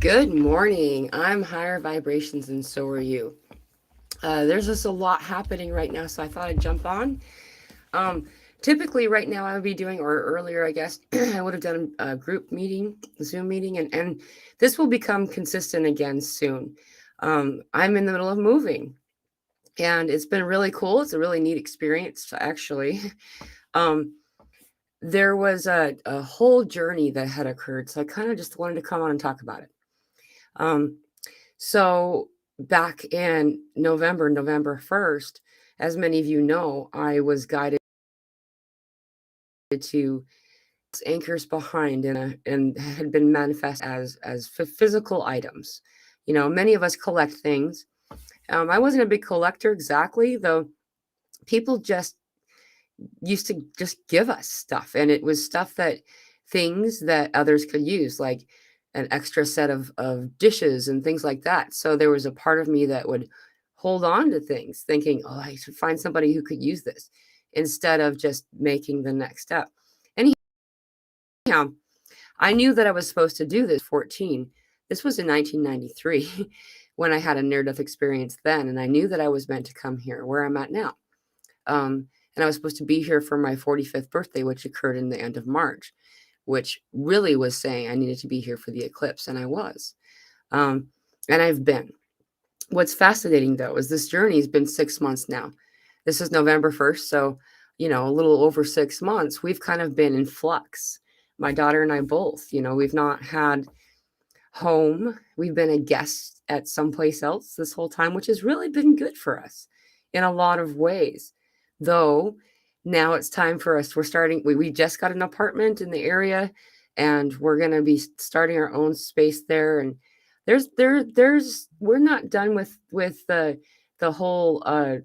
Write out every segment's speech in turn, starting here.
Good morning. I'm higher vibrations and so are you. There's just a lot happening right now, so I thought I'd jump on. Um, Typically, right now, I would be doing, or earlier, I guess, I would have done a group meeting, a Zoom meeting, and this will become consistent again soon. I'm in the middle of moving, and it's been really cool. It's a really neat experience, actually. Um, there was a whole journey that had occurred, so I kind of just wanted to come on and talk about it. Um, So back in November 1st, as many of you know, I was guided to anchors behind and had been manifest as physical items. You know, many of us collect things. I wasn't a big collector exactly, though. People just used to just give us stuff, and it was stuff that things that others could use, like an extra set of dishes and things like that. So there was a part of me that would hold on to things thinking, oh, I should find somebody who could use this, instead of just making the next step. Anyhow, I knew that I was supposed to do this 14. This was in 1993 when I had a near death experience then, and I knew that I was meant to come here where I'm at now. And I was supposed to be here for my 45th birthday, which occurred in the end of March, which really was saying I needed to be here for the eclipse, and I was. Um, and I've been. What's fascinating, though, is this journey has been 6 months now. This is November 1st, so, a little over 6 months. We've kind of been in flux. My daughter and I both, we've not had home. We've been a guest at someplace else this whole time, which has really been good for us in a lot of ways. Though now it's time for us. We just got an apartment in the area, and we're going to be starting our own space there. And we're not done with the whole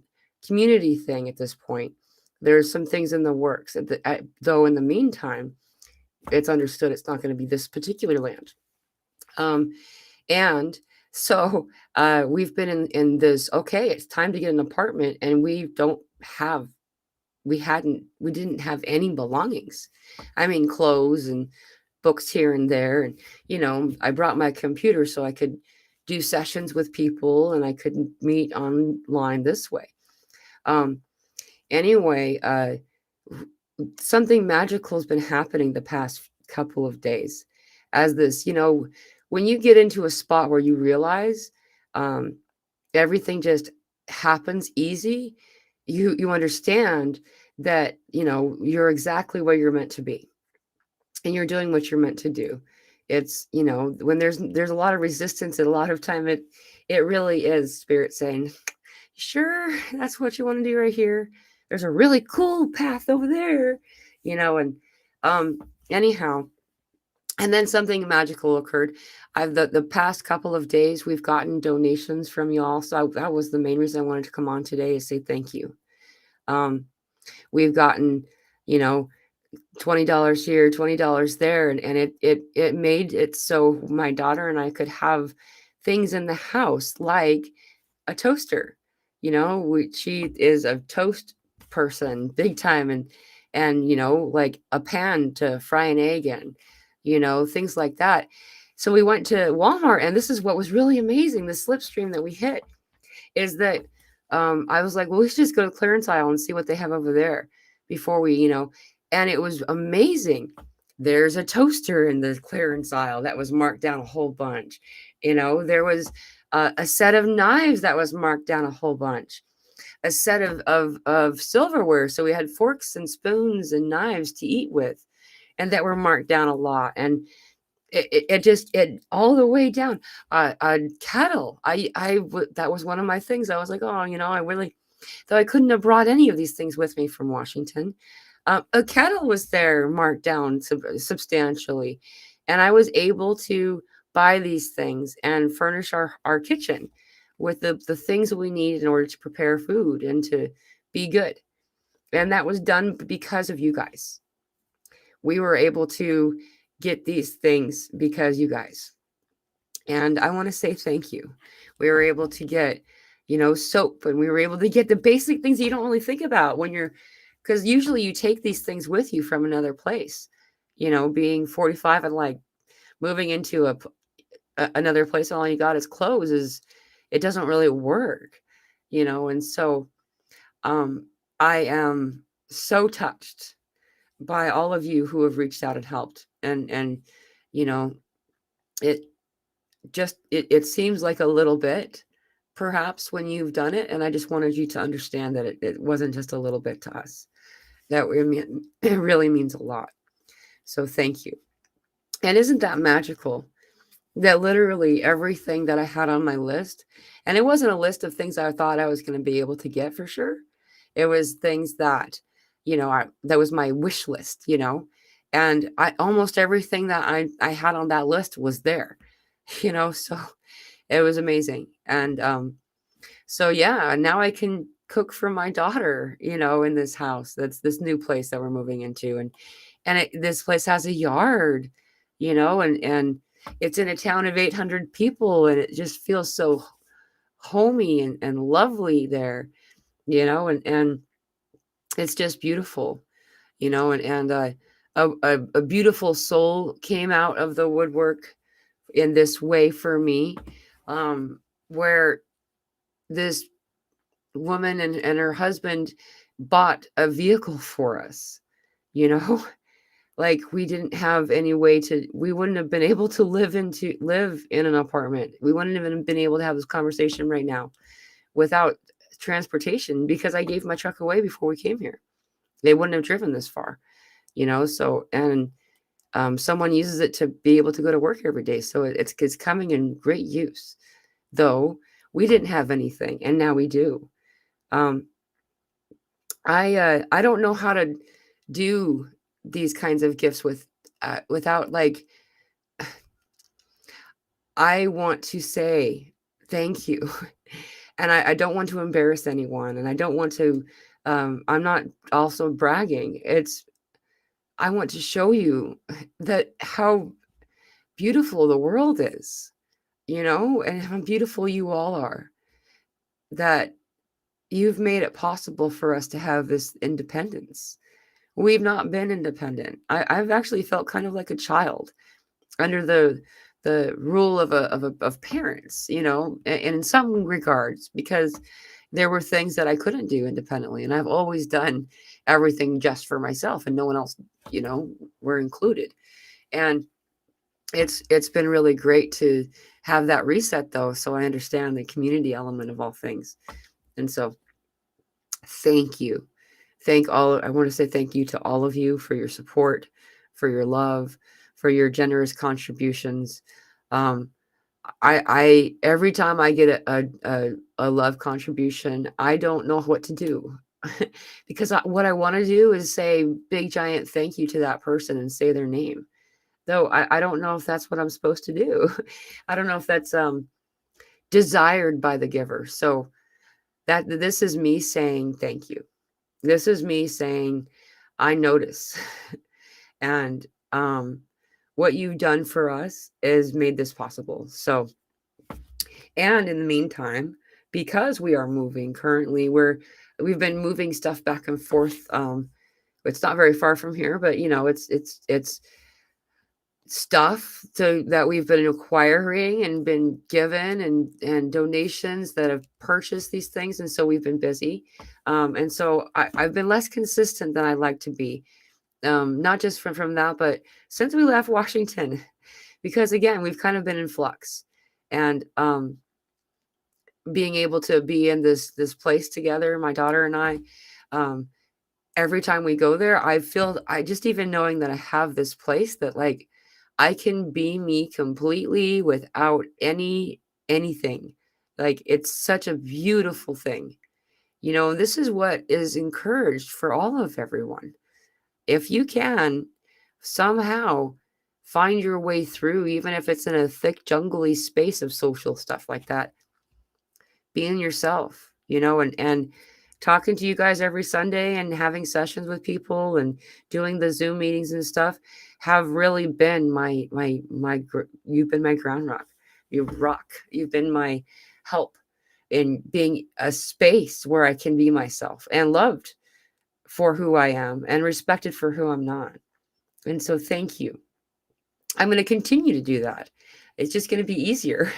community thing at this point. There's some things in the works. Though in the meantime, it's understood it's not going to be this particular land. Um, and so we've been in this, okay, it's time to get an apartment, and we didn't have any belongings. I mean, clothes and books here and there. And, I brought my computer so I could do sessions with people and I could meet online this way. Um, anyway, something magical has been happening the past couple of days as this, when you get into a spot where you realize um, everything just happens easy, you understand that you're exactly where you're meant to be, and you're doing what you're meant to do. It's when there's a lot of resistance, and a lot of time it really is spirit saying, sure, that's what you want to do right here. There's a really cool path over there, and um anyhow, and then something magical occurred. The past couple of days we've gotten donations from y'all, so that was the main reason I wanted to come on today, is say thank you. um we've gotten, you know $20 here, $20 there, and it made it so my daughter and I could have things in the house, like a toaster. She is a toast person big time, and like a pan to fry an egg in, things like that. So we went to Walmart, and this is what was really amazing. The slipstream that we hit is that I was like, well, we should just go to the clearance aisle and see what they have over there before and it was amazing. There's a toaster in the clearance aisle that was marked down a whole bunch. There was a set of knives that was marked down a whole bunch, a set of silverware. So we had forks and spoons and knives to eat with, and that were marked down a lot. And it all the way down. A kettle. That was one of my things. I was like, oh, I really, though I couldn't have brought any of these things with me from Washington. A kettle was there marked down substantially, and I was able to buy these things and furnish our kitchen with the things that we need in order to prepare food and to be good. And that was done because of you guys. We were able to get these things because you guys. And I want to say thank you. We were able to get, soap, and we were able to get the basic things you don't really think about when you're, because usually you take these things with you from another place, being 45 and like moving into another place and all you got is clothes, is it doesn't really work, and so um I am so touched by all of you who have reached out and helped, and you know it it seems like a little bit perhaps when you've done it, and I just wanted you to understand that it wasn't just a little bit to us, that it really means a lot. So thank you. And isn't that magical that literally everything that I had on my list, and it wasn't a list of things I thought I was going to be able to get for sure. It was things that, that was my wish list, and I almost everything that I had on that list was there, so it was amazing. And so yeah, now I can cook for my daughter, in this house. That's this new place that we're moving into, and this place has a yard, and it's in a town of 800 people, and it just feels so homey and lovely there, and it's just beautiful, and a beautiful soul came out of the woodwork in this way for me, where this woman and her husband bought a vehicle for us, you know like we didn't have any way to, we wouldn't have been able to live in an apartment. We wouldn't have even been able to have this conversation right now without transportation, because I gave my truck away before we came here. They wouldn't have driven this far, so, and someone uses it to be able to go to work every day, so it's coming in great use, though we didn't have anything and now we do. um I don't know how to do these kinds of gifts without, like, I want to say thank you. And I don't want to embarrass anyone, and I don't want to, I'm not also bragging. I want to show you that how beautiful the world is, and how beautiful you all are, that you've made it possible for us to have this independence. We've not been independent. I've actually felt kind of like a child under the rule of parents, and in some regards, because there were things that I couldn't do independently, and I've always done everything just for myself, and no one else, were included. And it's been really great to have that reset, though, so I understand the community element of all things. And so thank you. I want to say thank you to all of you for your support, for your love, for your generous contributions. Um, I every time I get a love contribution, I don't know what to do, because what I want to do is say big giant thank you to that person and say their name. Though I don't know if that's what I'm supposed to do. I don't know if that's desired by the giver. So this is me saying thank you. This is me saying I notice. And what you've done for us is made this possible. So, and in the meantime, because we are moving currently, we've been moving stuff back and forth. It's not very far from here, but it's stuff that we've been acquiring and been given, and donations that have purchased these things, and so we've been busy, and so I've been less consistent than I'd like to be, not just from that, but since we left Washington, because again we've kind of been in flux, and being able to be in this place together, my daughter and I, um, every time we go there, I just, even knowing that I have this place that, like, I can be me completely without anything. Like, it's such a beautiful thing. This is what is encouraged for all of everyone. If you can somehow find your way through, even if it's in a thick, jungly space of social stuff like that, being yourself, and talking to you guys every Sunday and having sessions with people and doing the Zoom meetings and stuff have really been you've been my ground rock. You've been my help in being a space where I can be myself and loved for who I am and respected for who I'm not. And so thank you. I'm going to continue to do that. It's just going to be easier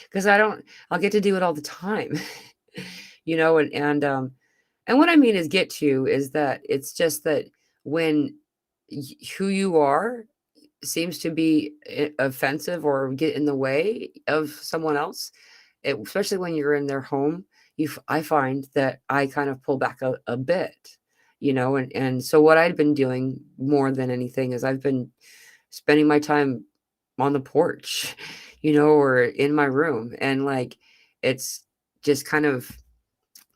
because I'll get to do it all the time, and what I mean is get to is that it's just that when who you are seems to be offensive or get in the way of someone else, especially when you're in their home, I find that I kind of pull back a bit, and so what I've been doing more than anything is I've been spending my time on the porch, or in my room, and like it's just kind of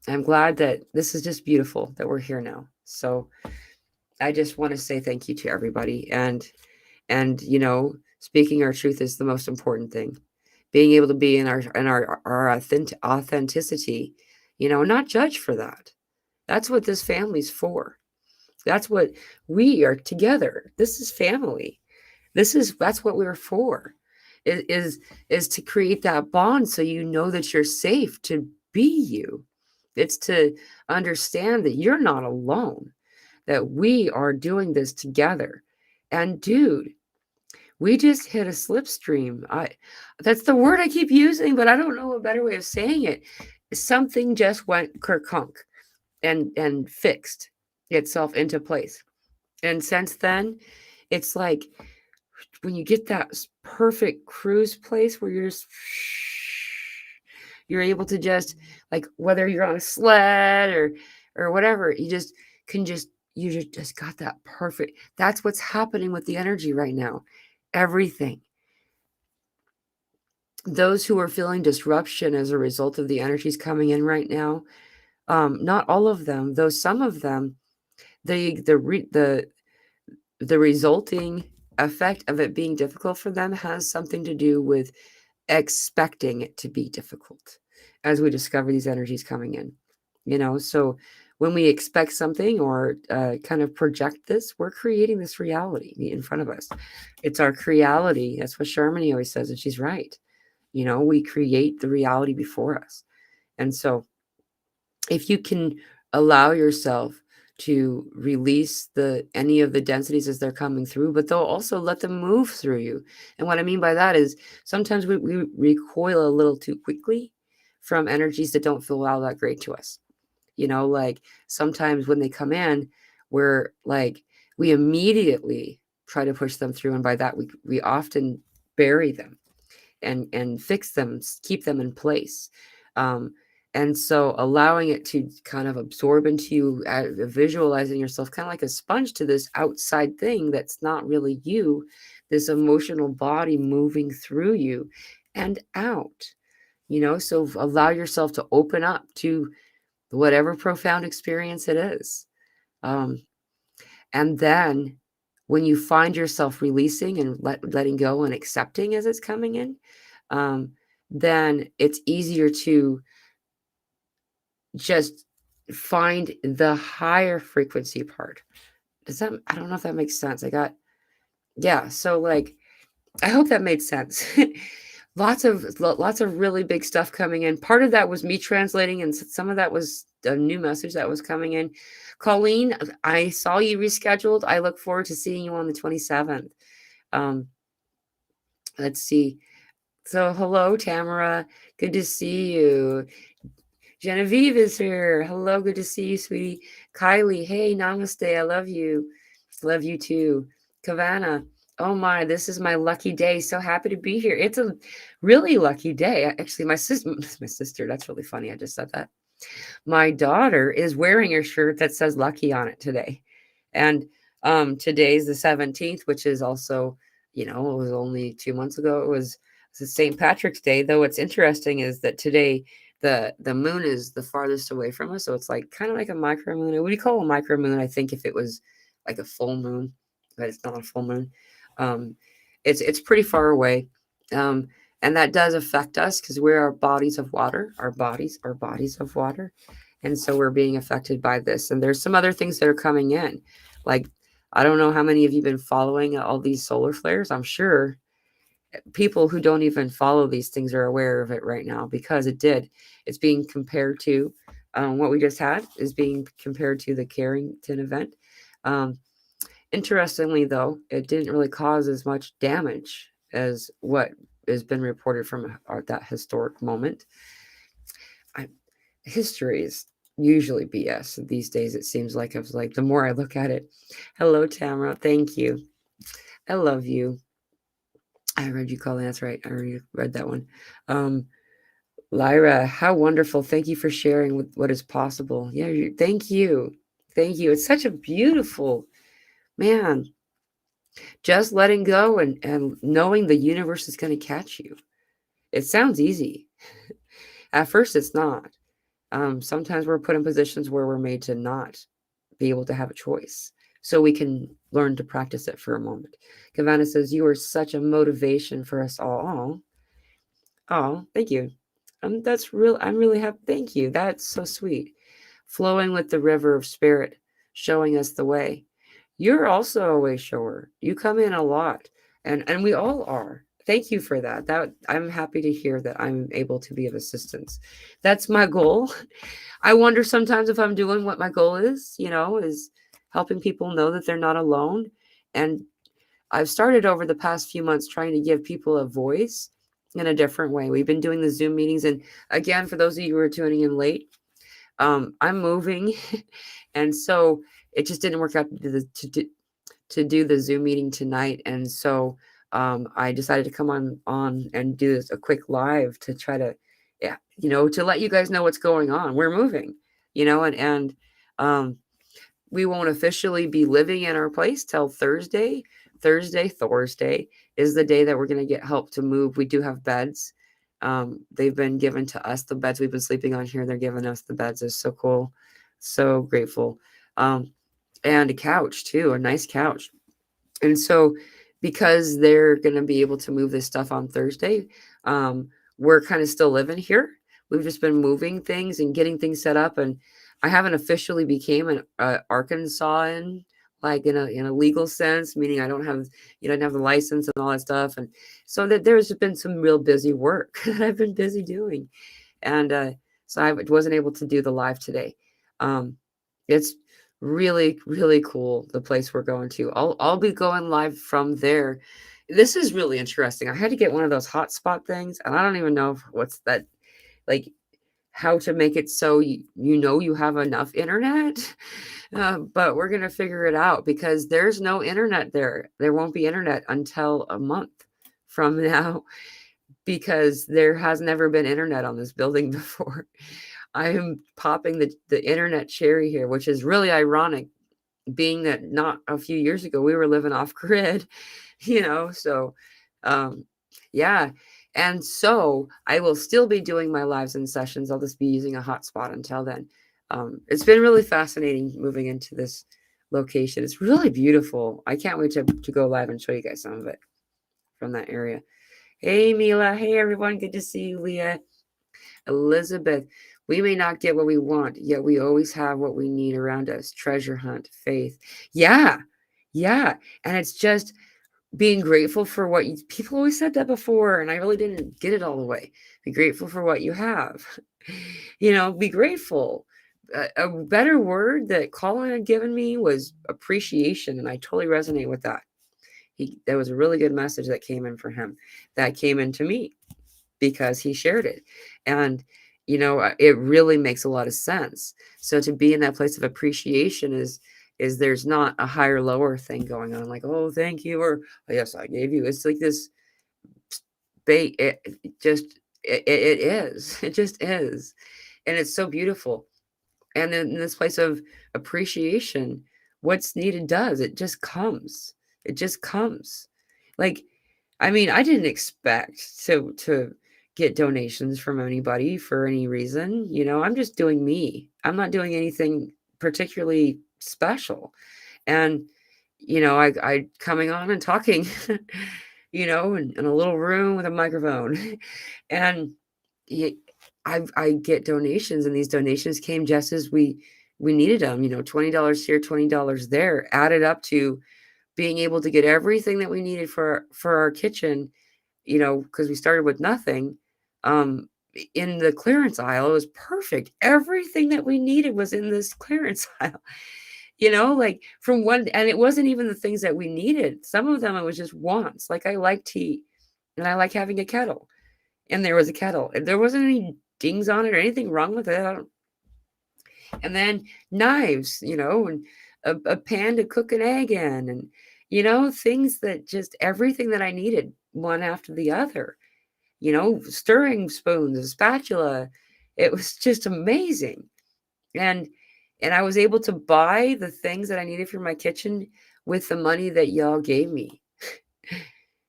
I'm glad that this is just beautiful that we're here now. So I just want to say thank you to everybody, and speaking our truth is the most important thing. Being able to be in our authenticity, not judge for that. That's what this family's for. That's what we are together. This is family. That's what we're for. Is to create that bond so you know that you're safe to be you. It's to understand that you're not alone, that we are doing this together. And dude, we just hit a slipstream. That's the word I keep using, but I don't know a better way of saying it. Something just went kerkunk and fixed itself into place. And since then, it's like when you get that perfect cruise place where you're able to just, like, whether you're on a sled or whatever, you just got that perfect. That's what's happening with the energy right now. Everything. Those who are feeling disruption as a result of the energies coming in right now, not all of them, though some of them, the resulting effect of it being difficult for them has something to do with expecting it to be difficult as we discover these energies coming in. So when we expect something or kind of project this, we're creating this reality in front of us. It's our creality. That's what Sharmini always says, and she's right. We create the reality before us. And so if you can allow yourself to release any of the densities as they're coming through, but they'll also let them move through you. And what I mean by that is sometimes we recoil a little too quickly from energies that don't feel all that great to us. Like sometimes when they come in, we're like, we immediately try to push them through. And by that, we often bury them and fix them, keep them in place. And so allowing it to kind of absorb into you, visualizing yourself kind of like a sponge to this outside thing that's not really you, this emotional body moving through you and out, so allow yourself to open up to whatever profound experience it is. And then when you find yourself releasing and letting go and accepting as it's coming in, then it's easier to just find the higher frequency part. I don't know if that makes sense. Yeah. So like, I hope that made sense. Lots of really big stuff coming in. Part of that was me translating, and some of that was a new message that was coming in. Colleen, I saw you rescheduled. I look forward to seeing you on the 27th. Let's see. So hello, Tamara. Good to see you. Genevieve is here. Hello, good to see you, sweetie. Kylie, hey, namaste. I love you. Love you too. Kavana, oh my, this is my lucky day. So happy to be here. It's a really lucky day. Actually, my sister, that's really funny. I just said that. My daughter is wearing a shirt that says lucky on it today. And today's the 17th, which is also, it was only 2 months ago. It was St. Patrick's Day. Though what's interesting is that today the moon is the farthest away from us. So it's like kind of like a micro moon. What do you call a micro moon? I think if it was like a full moon, but it's not a full moon. It's pretty far away. And that does affect us because we're our bodies of water. Our bodies are bodies of water. And so we're being affected by this. And there's some other things that are coming in. Like, I don't know how many of you have been following all these solar flares. I'm sure people who don't even follow these things are aware of it right now because it's being compared to what we just had is being compared to the Carrington event. Interestingly, though, it didn't really cause as much damage as what has been reported from that historic moment. I, history is usually BS these days. It seems like the more I look at it. Hello, Tamara. Thank you. I love you. I read you call. That's right. I already read that one. Um, Lyra, how wonderful. Thank you for sharing with what is possible. Yeah, thank you. Thank you. It's such a beautiful, man, just letting go and knowing the universe is going to catch you. It sounds easy. At first, it's not. Sometimes we're put in positions where we're made to not be able to have a choice. So we can learn to practice it for a moment. Kavana says, you are such a motivation for us all. Oh, thank you. That's real. I'm really happy. Thank you. That's so sweet. Flowing with the river of spirit, showing us the way. You're also a way shower. You come in a lot, and we all are. Thank you for that. That I'm happy to hear that I'm able to be of assistance. That's my goal. I wonder sometimes if I'm doing what my goal is, is helping people know that they're not alone. And I've started over the past few months trying to give people a voice in a different way. We've been doing the Zoom meetings. And again, for those of you who are tuning in late, I'm moving. And so it just didn't work out to do the Zoom meeting tonight. And so I decided to come on and do a quick live to try to, yeah, to let you guys know what's going on. We're moving, and um, we won't officially be living in our place till Thursday. Thursday is the day that we're going to get help to move. We do have beds. They've been given to us, the beds we've been sleeping on here. They're giving us the beds. It's so cool. So grateful. And a couch too, a nice couch. And so because they're going to be able to move this stuff on Thursday, we're kind of still living here. We've just been moving things and getting things set up. And I haven't officially became an Arkansasan, like in a legal sense, meaning I don't have, didn't have the license and all that stuff. And so that there's been some real busy work that I've been busy doing. And so I wasn't able to do the live today. It's really, really cool, the place we're going to. I'll be going live from there. This is really interesting. I had to get one of those hotspot things, and I don't even know what's that, like, how to make it so you have enough internet. But we're gonna figure it out because there's no internet there. There won't be internet until a month from now because there has never been internet on this building before. I'm popping the internet cherry here, which is really ironic, being that not a few years ago we were living off grid, so yeah. And so I will still be doing my lives and sessions. I'll just be using a hotspot until then. It's been really fascinating moving into this location. It's really beautiful. I can't wait to go live and show you guys some of it from that area. Hey Mila, hey everyone, good to see you. Leah, Elizabeth, we may not get what we want, yet we always have what we need around us. Treasure hunt, faith. Yeah, yeah. And it's just being grateful for what people always said that before, and I really didn't get it all the way. Be grateful for what you have. Be grateful. A better word that Colin had given me was appreciation, and I totally resonate with that. There was a really good message that came in for him, that came into me because he shared it. And it really makes a lot of sense. So to be in that place of appreciation is there's not a higher lower thing going on, like, oh, thank you, or oh, yes, I gave you. It's like this it is. It just is. And it's so beautiful. And in this place of appreciation, what's needed does. It just comes. It just comes. Like, I mean, I didn't expect to get donations from anybody for any reason. I'm just doing me. I'm not doing anything particularly special. And, I coming on and talking, in a little room with a microphone. And I get donations, and these donations came just as we needed them, $20 here, $20 there, added up to being able to get everything that we needed for our kitchen, because we started with nothing. In the clearance aisle, it was perfect. Everything that we needed was in this clearance aisle. like from one, and it wasn't even the things that we needed. Some of them it was just wants. Like I like tea and I like having a kettle. And there was a kettle. And there wasn't any dings on it or anything wrong with it. And then knives, and a pan to cook an egg in, and things that just everything that I needed, one after the other. Stirring spoons, a spatula. It was just amazing. And I was able to buy the things that I needed for my kitchen with the money that y'all gave me,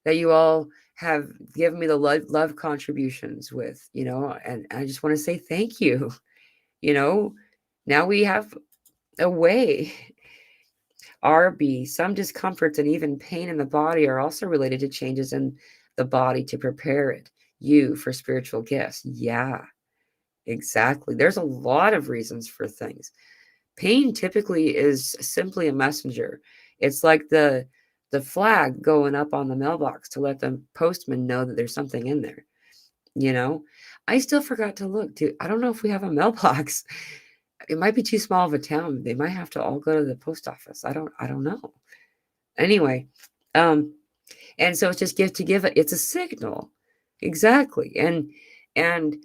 that you all have given me the love contributions with, and I just want to say thank you. You know, now we have a way. RB, some discomforts and even pain in the body are also related to changes in the body to prepare you for spiritual gifts. Yeah, exactly. There's a lot of reasons for things. Pain typically is simply a messenger. It's like the flag going up on the mailbox to let the postman know that there's something in there. You know, I still forgot to look. I don't know if we have a mailbox. It might be too small of a town. They might have to all go to the post office. I don't know. Anyway, um, and so it's just it's a signal. Exactly. And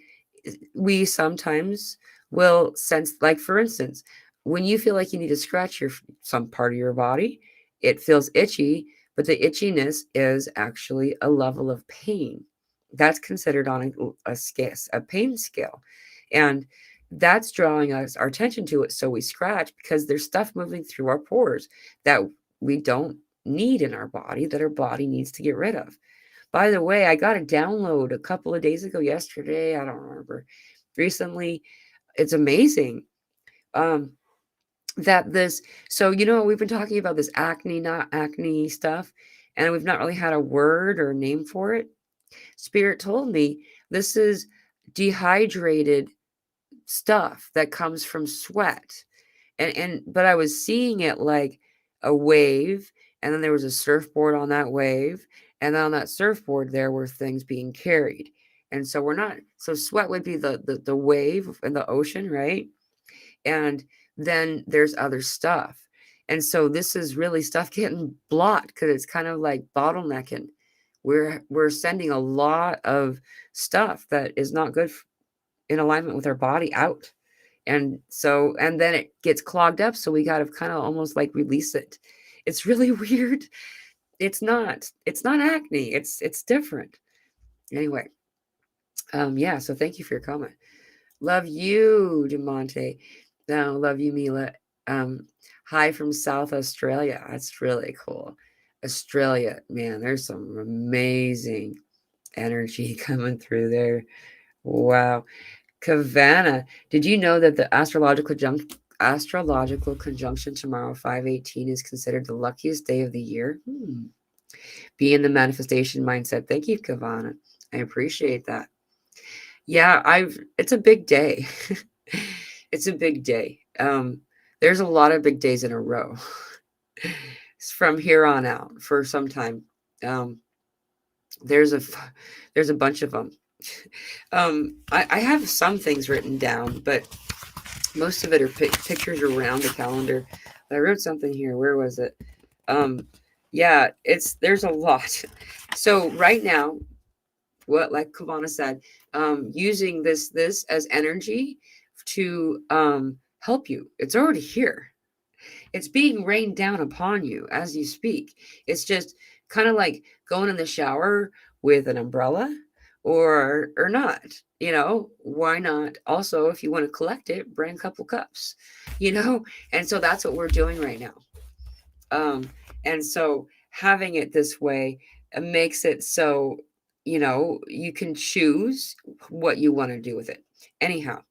we sometimes will sense, like for instance, when you feel like you need to scratch some part of your body, it feels itchy, but the itchiness is actually a level of pain. That's considered on a scale, a pain scale. And that's drawing our attention to it. So we scratch because there's stuff moving through our pores that we don't need in our body, that our body needs to get rid of. By the way, I got a download a couple of days ago, yesterday, I don't remember, recently. It's amazing. Um, that this, so, we've been talking about this acne, not acne stuff, and we've not really had a word or a name for it. Spirit told me this is dehydrated stuff that comes from sweat. But I was seeing it like a wave, and then there was a surfboard on that wave, and then on that surfboard there were things being carried. And so we're not, so sweat would be the wave in the ocean, right? And then there's other stuff. And so this is really stuff getting blocked because it's kind of like bottlenecking. We're sending a lot of stuff that is not good in alignment with our body out. And so, and then it gets clogged up. So we got to kind of almost like release it. It's really weird. It's not acne. It's different. Anyway. Yeah. So thank you for your comment. Love you, Demonte. No, love you, Mila. Um, Hi from South Australia. That's really cool. Australia, man, there's some amazing energy coming through there. Wow. Kavana, did you know that the astrological conjunction tomorrow, 518, is considered the luckiest day of the year? Be in the manifestation mindset. Thank you, Kavana. I appreciate that. Yeah, it's a big day. It's a big day. There's a lot of big days in a row from here on out for some time. Um, there's a there's a bunch of them. I have some things written down, but most of it are pictures around the calendar. But I wrote something here. Where was it? Yeah, there's a lot. So right now, what, like Kavana said, using this as energy to help you. It's already here. It's being rained down upon you as you speak. It's just kind of like going in the shower with an umbrella or not. Why not? Also, if you want to collect it, bring a couple cups. And so that's what we're doing right now. And so having it this way makes it so you can choose what you want to do with it. Anyhow,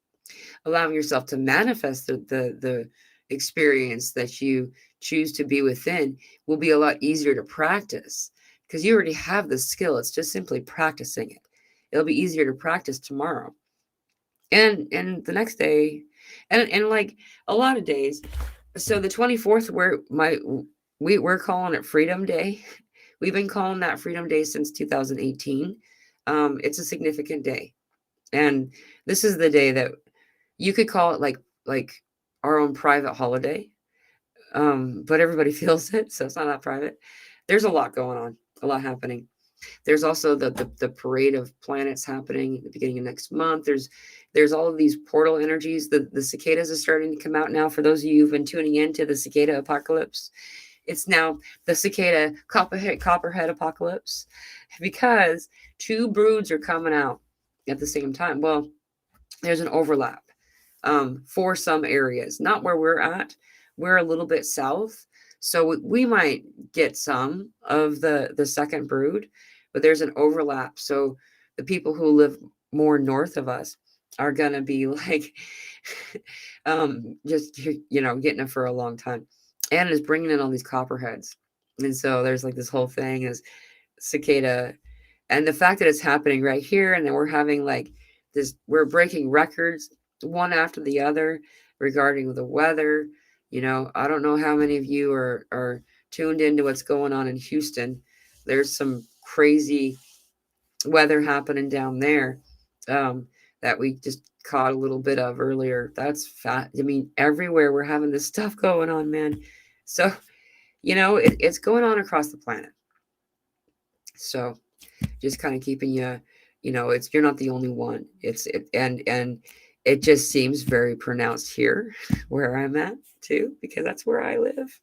allowing yourself to manifest the experience that you choose to be within will be a lot easier to practice because you already have the skill. It's just simply practicing it. It'll be easier to practice tomorrow and the next day and like a lot of days. So the 24th, we're calling it Freedom Day. We've been calling that Freedom Day since 2018. It's a significant day. And this is the day that you could call it like our own private holiday. but everybody feels it, so it's not that private. There's a lot going on, a lot happening. There's also the parade of planets happening at the beginning of next month. There's all of these portal energies. The cicadas are starting to come out now. For those of you who've been tuning into the cicada apocalypse, it's now the cicada copperhead apocalypse, because two broods are coming out at the same time. Well, there's an overlap for some areas, not where we're at. We're a little bit south, so we might get some of the second brood, but there's an overlap. So the people who live more north of us are gonna be like, just getting it for a long time, and it's bringing in all these copperheads, and so there's like this whole thing is cicada, and the fact that it's happening right here, and then we're having like this, we're breaking records one after the other regarding the weather. I don't know how many of you are tuned into what's going on in Houston. There's some crazy weather happening down there, that we just caught a little bit of earlier. That's fat. I mean, everywhere we're having this stuff going on, man. So, it's going on across the planet. So just kind of keeping you, it's, you're not the only one. And it just seems very pronounced here where I'm at too, because that's where I live.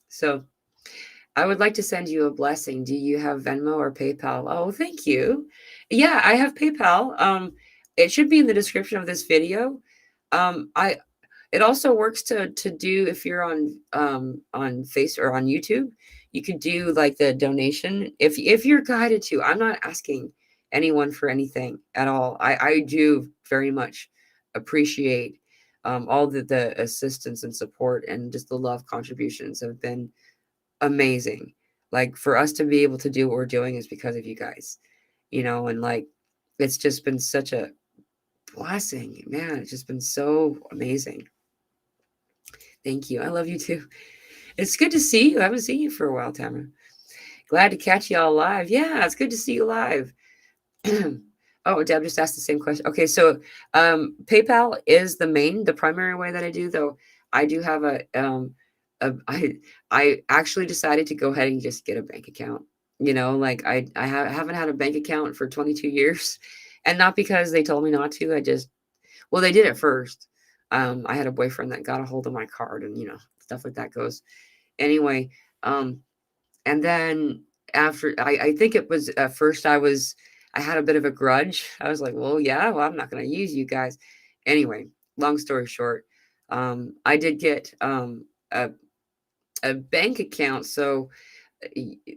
So I would like to send you a blessing. Do you have Venmo or PayPal? Oh, thank you. Yeah, I have PayPal. It should be in the description of this video. I It also works to do, if you're on Face or on YouTube, you could do like the donation if you're guided to. I'm not asking anyone for anything at all. I do very much appreciate all the assistance and support, and just the love contributions have been amazing. Like, for us to be able to do what we're doing is because of you guys, and like, it's just been such a blessing, man. It's just been so amazing. Thank you. I love you too. It's good to see you. I haven't seen you for a while, Tamara. Glad to catch you all live. Yeah, it's good to see you live. Oh, Deb just asked the same question. Okay, so PayPal is the primary way that I do, though. I do have I actually decided to go ahead and just get a bank account. Like, I haven't had a bank account for 22 years, and not because they told me not to. Well, they did it first. I had a boyfriend that got a hold of my card, and stuff like that goes. Anyway, and then after, I think it was at first, I had a bit of a grudge. I was like, well, yeah, well, I'm not going to use you guys. Anyway, long story short, I did get a bank account, so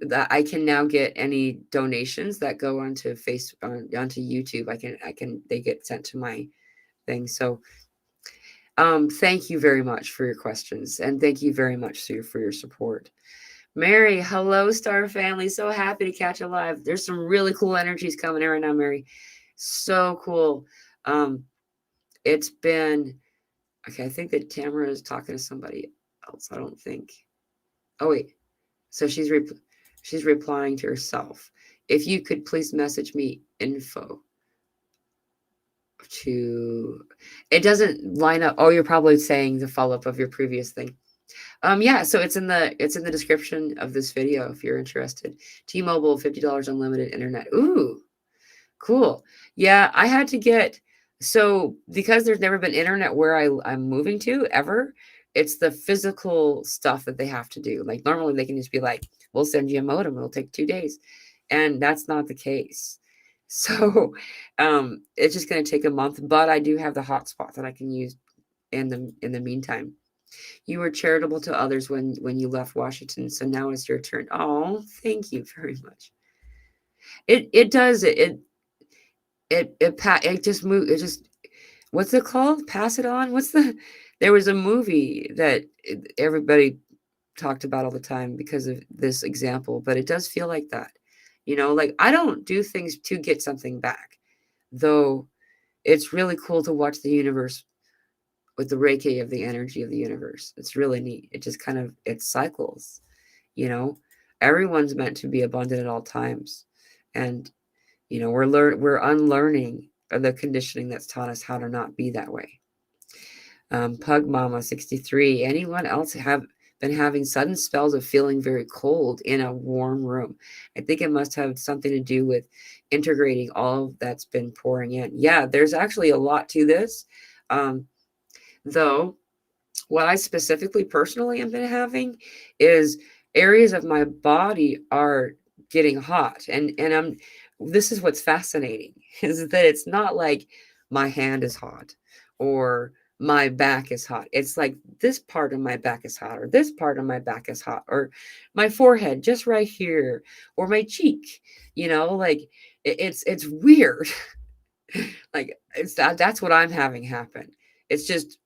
that I can now get any donations that go onto onto YouTube. They get sent to my thing. So thank you very much for your questions, and thank you very much, Sue, for your support. Mary, hello, Star Family. So happy to catch you live. There's some really cool energies coming in right now, Mary. So cool. It's been okay. I think that Tamara is talking to somebody else. I don't think. Oh wait. So she's replying to herself. If you could please message me info to. It doesn't line up. Oh, you're probably saying the follow up of your previous thing. Yeah, so it's in the description of this video if you're interested. T-Mobile, $50 unlimited internet. Ooh, cool. Yeah, I had to get, so because there's never been internet where I'm moving to ever, it's the physical stuff that they have to do. Like, normally they can just be like, we'll send you a modem, it'll take 2 days. And that's not the case. So it's just gonna take a month, but I do have the hotspot that I can use in the meantime. You were charitable to others when you left Washington, so now it's your turn. Oh, thank you very much. It does it just move it just what's it called? Pass it on. There was a movie that everybody talked about all the time because of this example, but it does feel like that. Like, I don't do things to get something back, though. It's really cool to watch the universe with the reiki of the energy of the universe. It's really neat. It just kind of, it cycles, you know. Everyone's meant to be abundant at all times. And we're unlearning the conditioning that's taught us how to not be that way. Pug Mama 63. Anyone else have been having sudden spells of feeling very cold in a warm room? I think it must have something to do with integrating all that's been pouring in. Yeah, there's actually a lot to this. Um, though what I specifically personally have been having is areas of my body are getting hot, and I'm this is what's fascinating is that it's not like my hand is hot or my back is hot. It's like this part of my back is hot, or this part of my back is hot, or my forehead just right here, or my cheek, like it's weird. Like that's what I'm having happen. It's just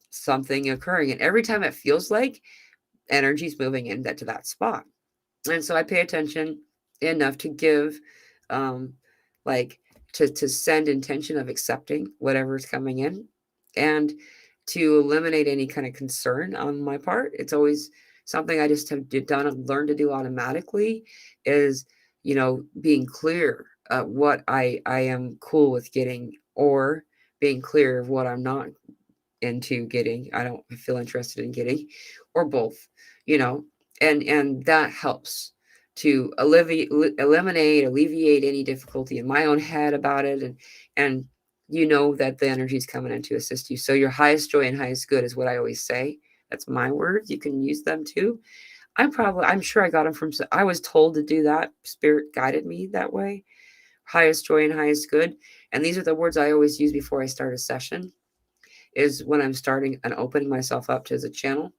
something occurring. And every time it feels like energy's moving in to that spot. And so I pay attention enough to give, um, like, to send intention of accepting whatever's coming in and to eliminate any kind of concern on my part. It's always something I just have done and learned to do automatically is, being clear what I am cool with getting, or being clear of what I'm not into getting, I don't feel interested in getting, or both, you know, and that helps to alleviate any difficulty in my own head about it, and that the energy is coming in to assist you. So your highest joy and highest good is what I always say. That's my words. You can use them too. I'm sure I got them from, I was told to do that. Spirit guided me that way. Highest joy and highest good. And these are the words I always use before I start a session, is when I'm starting and opening myself up to the channel.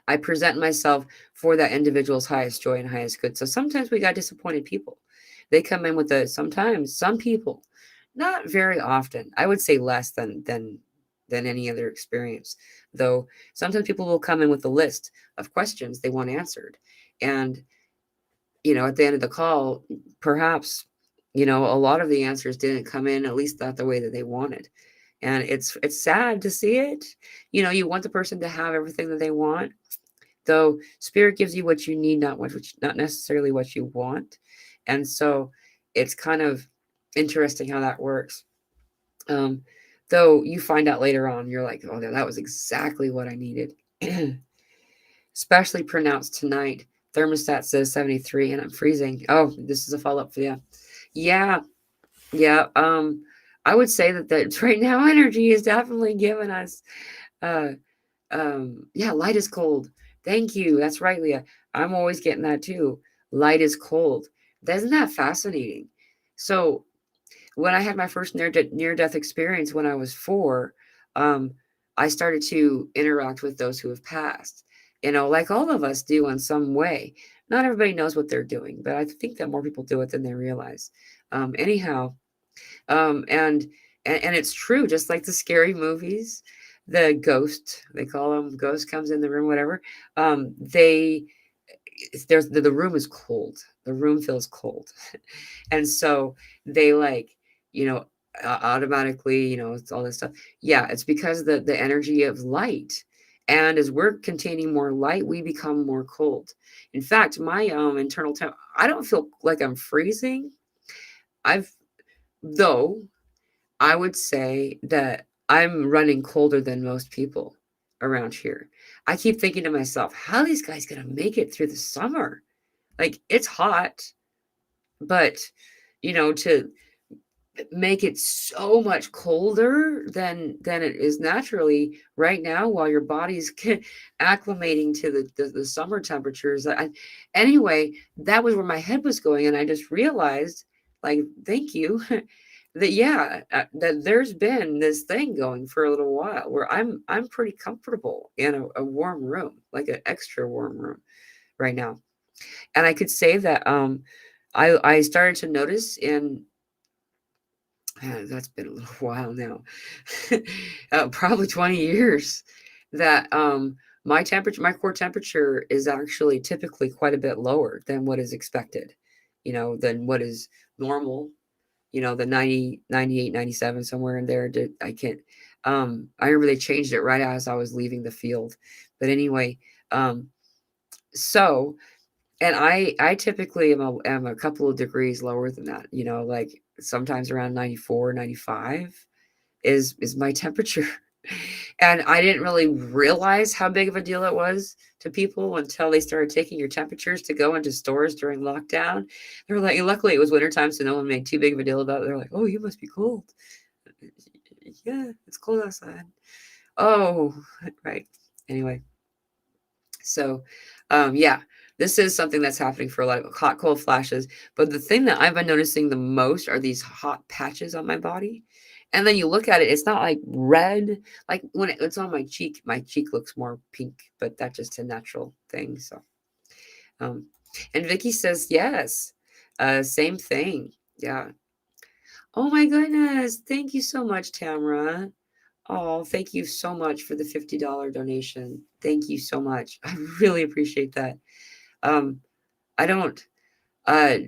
I present myself for that individual's highest joy and highest good. So sometimes we got disappointed people. They come in with sometimes some people, not very often. I would say less than any other experience. Though sometimes people will come in with a list of questions they want answered. And at the end of the call, perhaps, a lot of the answers didn't come in, at least not the way that they wanted. And it's sad to see it. You want the person to have everything that they want, though spirit gives you what you need, not necessarily what you want. And so it's kind of interesting how that works. Though you find out later on, you're like, oh, that was exactly what I needed. Especially pronounced tonight. Thermostat says 73 and I'm freezing. Oh, this is a follow-up. Yeah. Yeah. Yeah. I would say that right now energy is definitely giving us uh yeah, light is cold. Thank you. That's right, Leah. I'm always getting that too. Light is cold. Isn't that fascinating? So when I had my first near-death experience when I was 4, um, I started to interact with those who have passed, like all of us do in some way. Not everybody knows what they're doing, but I think that more people do it than they realize. Anyhow, um, and, and it's true, just like the scary movies, the ghost, they call them, ghost comes in the room, whatever. They there's the room is cold. The room feels cold. And so they you know, automatically, it's all this stuff. Yeah, it's because the energy of light. And as we're containing more light, we become more cold. In fact, my internal temp, I don't feel like I'm freezing. I've though I would say that I'm running colder than most people around here. I keep thinking to myself, how are these guys gonna make it through the summer? Like it's hot, but to make it so much colder than it is naturally right now while your body's acclimating to the summer temperatures. Anyway, that was where my head was going, and I just realized, like, thank you, that yeah, that there's been this thing going for a little while where I'm pretty comfortable in a warm room, like an extra warm room right now. And I could say that I started to notice in that's been a little while now, probably 20 years, that my core temperature is actually typically quite a bit lower than what is expected, than what is normal, the 90, 98, 97, somewhere in there. I can't, I remember they changed it right as I was leaving the field. But anyway, um, so and I typically am a couple of degrees lower than that, like sometimes around 94, 95 is my temperature. And I didn't really realize how big of a deal it was to people until they started taking your temperatures to go into stores during lockdown. They were like, luckily it was wintertime, so no one made too big of a deal about it. They're like, oh, you must be cold. Yeah, it's cold outside. Oh, right. Anyway, so yeah, this is something that's happening for a lot of hot, cold flashes. But the thing that I've been noticing the most are these hot patches on my body. And then you look at it, it's not like red. Like when it's on my cheek looks more pink, but that's just a natural thing. So, um, and Vicky says, yes, same thing. Yeah. Oh my goodness. Thank you so much, Tamara. Oh, thank you so much for the $50 donation. Thank you so much. I really appreciate that. Um, I don't. Uh,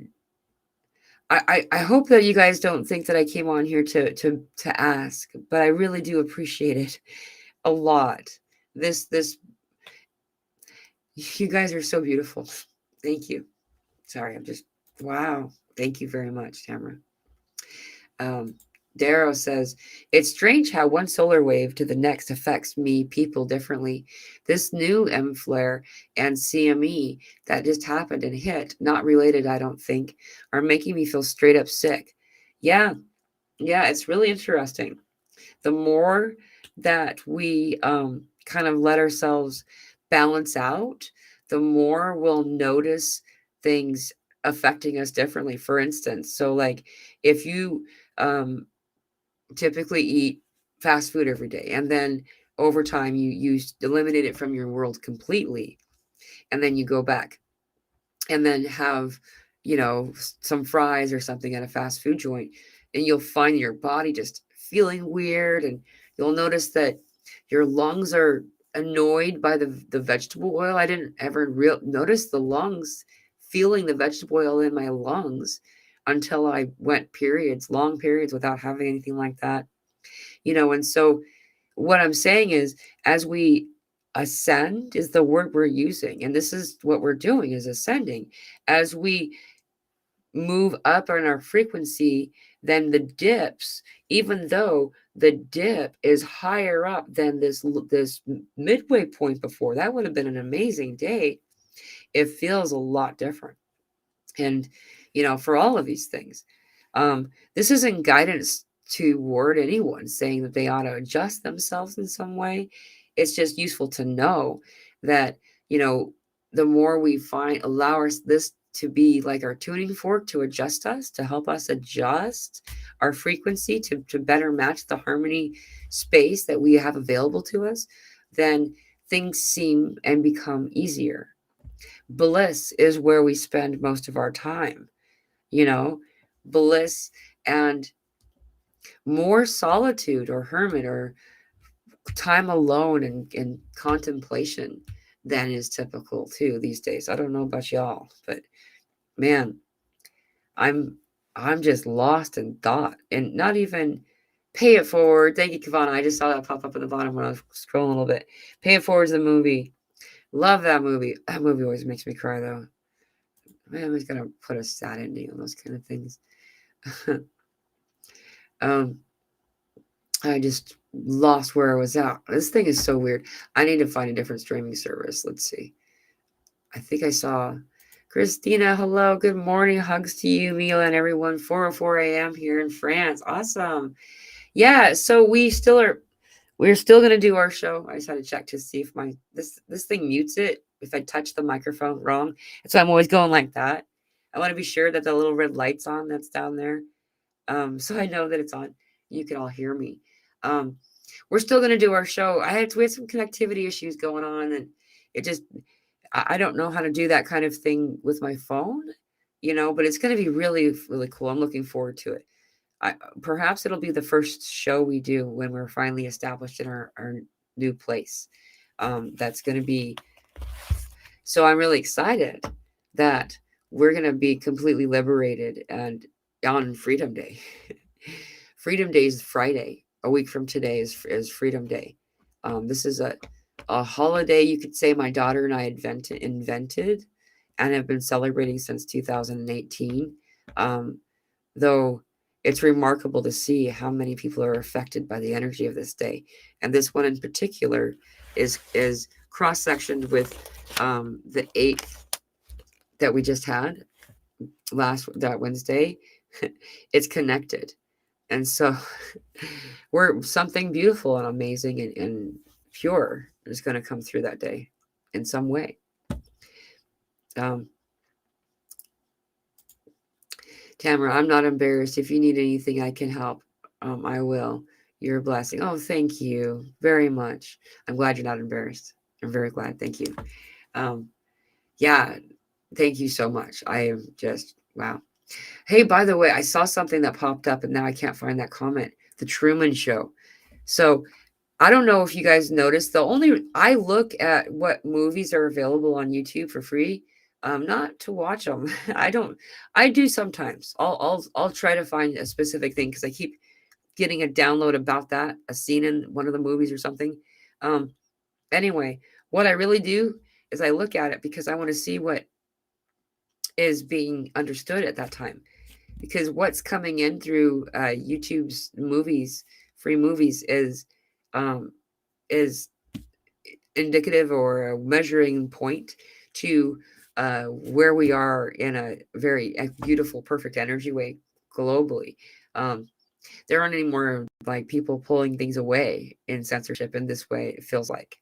I hope that you guys don't think that I came on here to ask, but I really do appreciate it a lot. This you guys are so beautiful. Thank you. Sorry, I'm just wow. Thank you very much, Tamara. Um, Darrow says, it's strange how one solar wave to the next affects me, people differently. This new M flare and CME that just happened and hit, not related, I don't think, are making me feel straight up sick. Yeah, yeah, it's really interesting. The more that we kind of let ourselves balance out, the more we'll notice things affecting us differently. For instance, so like if you um, typically eat fast food every day and then over time you eliminate it from your world completely, and then you go back and then have, some fries or something at a fast food joint, and you'll find your body just feeling weird, and you'll notice that your lungs are annoyed by the vegetable oil. I didn't ever notice the lungs feeling the vegetable oil in my lungs until I went long periods without having anything like that. And so what I'm saying is, as we ascend is the word we're using, and this is what we're doing, is ascending. As we move up on our frequency, then the dips, even though the dip is higher up than this midway point before, that would have been an amazing day. It feels a lot different. And for all of these things, this isn't guidance toward anyone saying that they ought to adjust themselves in some way. It's just useful to know that, the more we allow this to be like our tuning fork to adjust us, to help us adjust our frequency to better match the harmony space that we have available to us, then things seem and become easier. Bliss is where we spend most of our time, you know, bliss and more solitude or hermit or time alone and contemplation than is typical too these days. I don't know about y'all, but man, I'm I'm just lost in thought and not even pay it forward. Thank you, Kavana. I just saw that pop up at the bottom when I was scrolling a little bit. Pay it forward to the movie. Love that movie. That movie always makes me cry though. Man, I'm just gonna put a sad ending on those kind of things. um, I just lost where I was at. This thing is so weird. I need to find a different streaming service. Let's see. I think I saw Christina. Hello, good morning. Hugs to you, Mila, and everyone. 4:04 a.m. here in France. Awesome. Yeah. So we're still gonna do our show. I just had to check to see if this thing mutes it if I touch the microphone wrong. So I'm always going like that. I want to be sure that the little red light's on that's down there. So I know that it's on. You can all hear me. Um, we're still gonna do our show. We had some connectivity issues going on, and it just I don't know how to do that kind of thing with my phone, but it's gonna be really, really cool. I'm looking forward to it. Perhaps it'll be the first show we do when we're finally established in our new place. That's gonna be so I'm really excited that we're gonna be completely liberated and on Freedom Day. Freedom Day is Friday. A week from today is Freedom Day. This is a holiday you could say my daughter and I invented and have been celebrating since 2018. Though it's remarkable to see how many people are affected by the energy of this day. And this one in particular is cross-sectioned with the 8th that we just had that Wednesday. It's connected. And so we're something beautiful and amazing and pure is going to come through that day in some way. Tamara, I'm not embarrassed. If you need anything, I can help. I will. You're a blessing. Oh, thank you very much. I'm glad you're not embarrassed. I'm very glad. Thank you. Yeah, thank you so much. I am just, wow. Hey, by the way, I saw something that popped up and now I can't find that comment. The Truman Show. So I don't know if you guys noticed. I look at what movies are available on YouTube for free, not to watch them. I don't. I do sometimes. I'll try to find a specific thing because I keep getting a download about that, a scene in one of the movies or something. Anyway, what I really do is I look at it because I want to see what is being understood at that time. Because what's coming in through YouTube's movies, free movies, is indicative or a measuring point to where we are in a very beautiful, perfect energy way globally. There aren't any more like people pulling things away in censorship in this way, it feels like.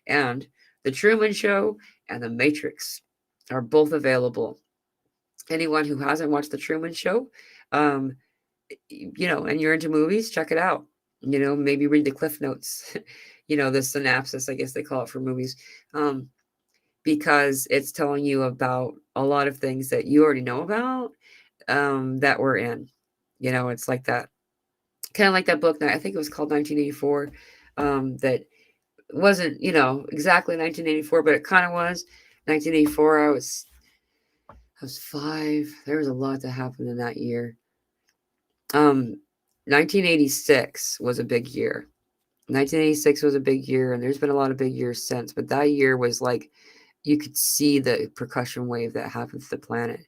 And The Truman Show and The Matrix are both available. Anyone who hasn't watched The Truman Show, and you're into movies, check it out. Maybe read the cliff notes, the synopsis, I guess they call it for movies, because it's telling you about a lot of things that you already know about, that we're in. It's like that, kind of like that book. I think it was called 1984. That wasn't, exactly 1984, but it kind of was. 1984, I was 5. There was a lot that happened in that year. 1986 was a big year. 1986 was a big year, and there's been a lot of big years since, but that year was like you could see the percussion wave that happened to the planet.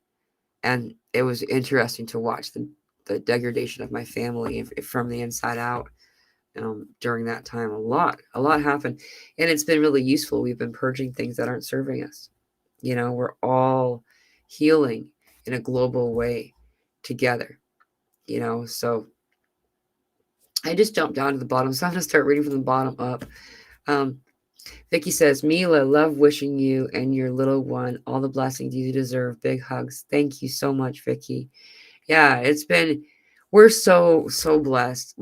And it was interesting to watch the degradation of my family from the inside out. During that time, a lot happened, and it's been really useful. We've been purging things that aren't serving us. We're all healing in a global way together. So I just jumped down to the bottom, so I'm gonna start reading from the bottom up. Vicky says, Mila, love wishing you and your little one all the blessings you deserve. Big hugs. Thank you so much, Vicky. Yeah, we're so blessed.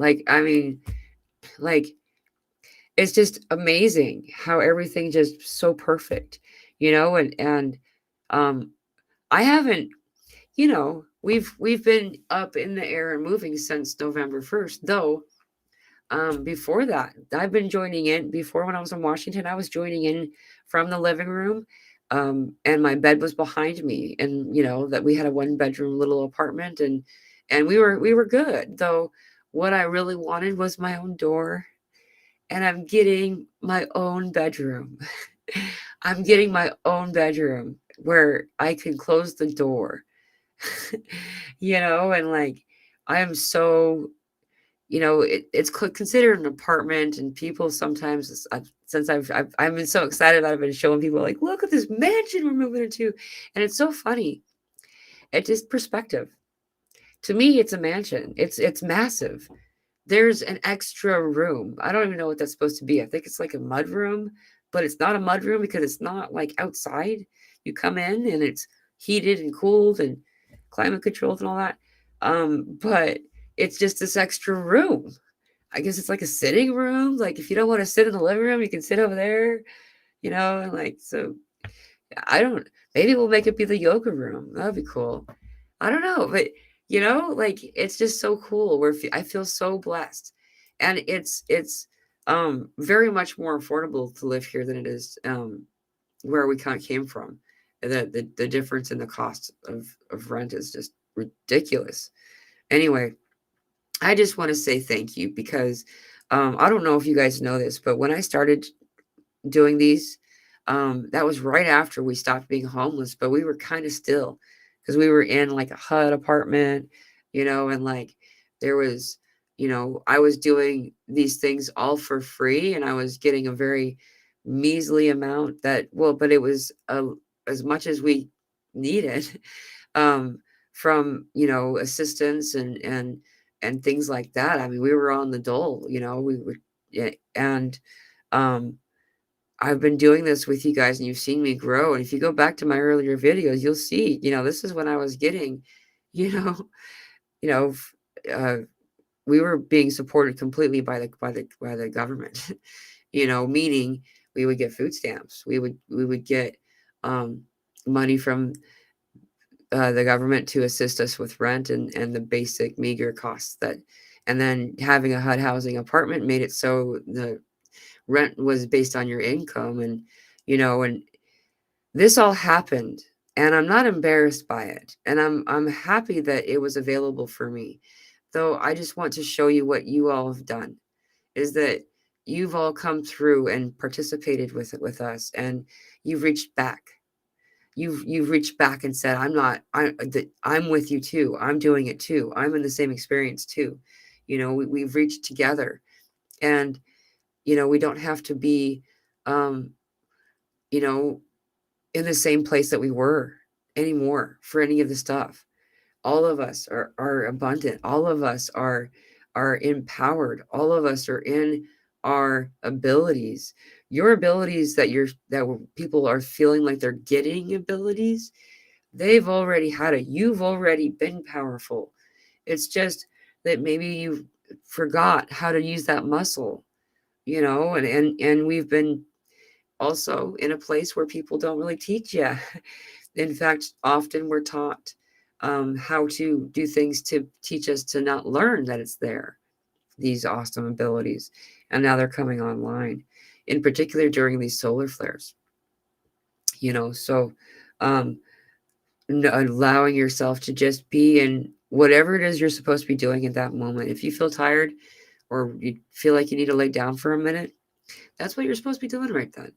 It's just amazing how everything just so perfect, and I haven't, we've been up in the air and moving since November 1st, though. Before that, I've been joining in. Before, when I was in Washington, I was joining in from the living room, and my bed was behind me, and that we had a 1-bedroom little apartment, and we were good. Though what I really wanted was my own door, and I'm getting my own bedroom. I'm getting my own bedroom where I can close the door, and I am so, it's considered an apartment, and people sometimes, since I've been so excited that I've been showing people like, look at this mansion we're moving into, and it's so funny. It's just perspective. To me, it's a mansion. It's massive. There's an extra room. I don't even know what that's supposed to be. I think it's like a mud room, but it's not a mud room because it's not like outside. You come in and it's heated and cooled and climate controlled and all that. But it's just this extra room. I guess it's like a sitting room. Like if you don't want to sit in the living room, you can sit over there, and so I don't, maybe we'll make it be the yoga room. That'd be cool. I don't know, but it's just so cool where I feel so blessed. And it's very much more affordable to live here than it is where we kind of came from. The difference in the cost of rent is just ridiculous. Anyway, I just want to say thank you because I don't know if you guys know this, but when I started doing these, that was right after we stopped being homeless, but we were kind of still because we were in like a HUD apartment, and There was, I was doing these things all for free, and I was getting a very measly amount but it was as much as we needed um, from, assistance and things like that. I mean, we were on the dole, we were, yeah, and um, I've been doing this with you guys and you've seen me grow. And if you go back to my earlier videos, you'll see, this is when I was getting, you know, you know, uh, we were being supported completely by the government, meaning we would get food stamps. We would get um, money from the government to assist us with rent and the basic meager costs and then having a HUD housing apartment made it so the rent was based on your income and this all happened, and I'm not embarrassed by it, and I'm happy that it was available for me. Though I just want to show you what you all have done is that you've all come through and participated with us, and you've reached back. You've reached back and said, I'm with you too. I'm doing it too. I'm in the same experience too. We've reached together, and we don't have to be um you know in the same place that we were anymore for any of the stuff. All of us are abundant. All of us are empowered. All of us are in our abilities. Your abilities people are feeling like they're getting abilities, they've already had it. You've already been powerful. It's just that maybe you forgot how to use that muscle, and we've been also in a place where people don't really teach you. In fact, often we're taught how to do things to teach us to not learn that it's there, these awesome abilities. And now they're coming online, in particular during these solar flares. So um, allowing yourself to just be in whatever it is you're supposed to be doing at that moment. If you feel tired or you feel like you need to lay down for a minute, that's what you're supposed to be doing right then.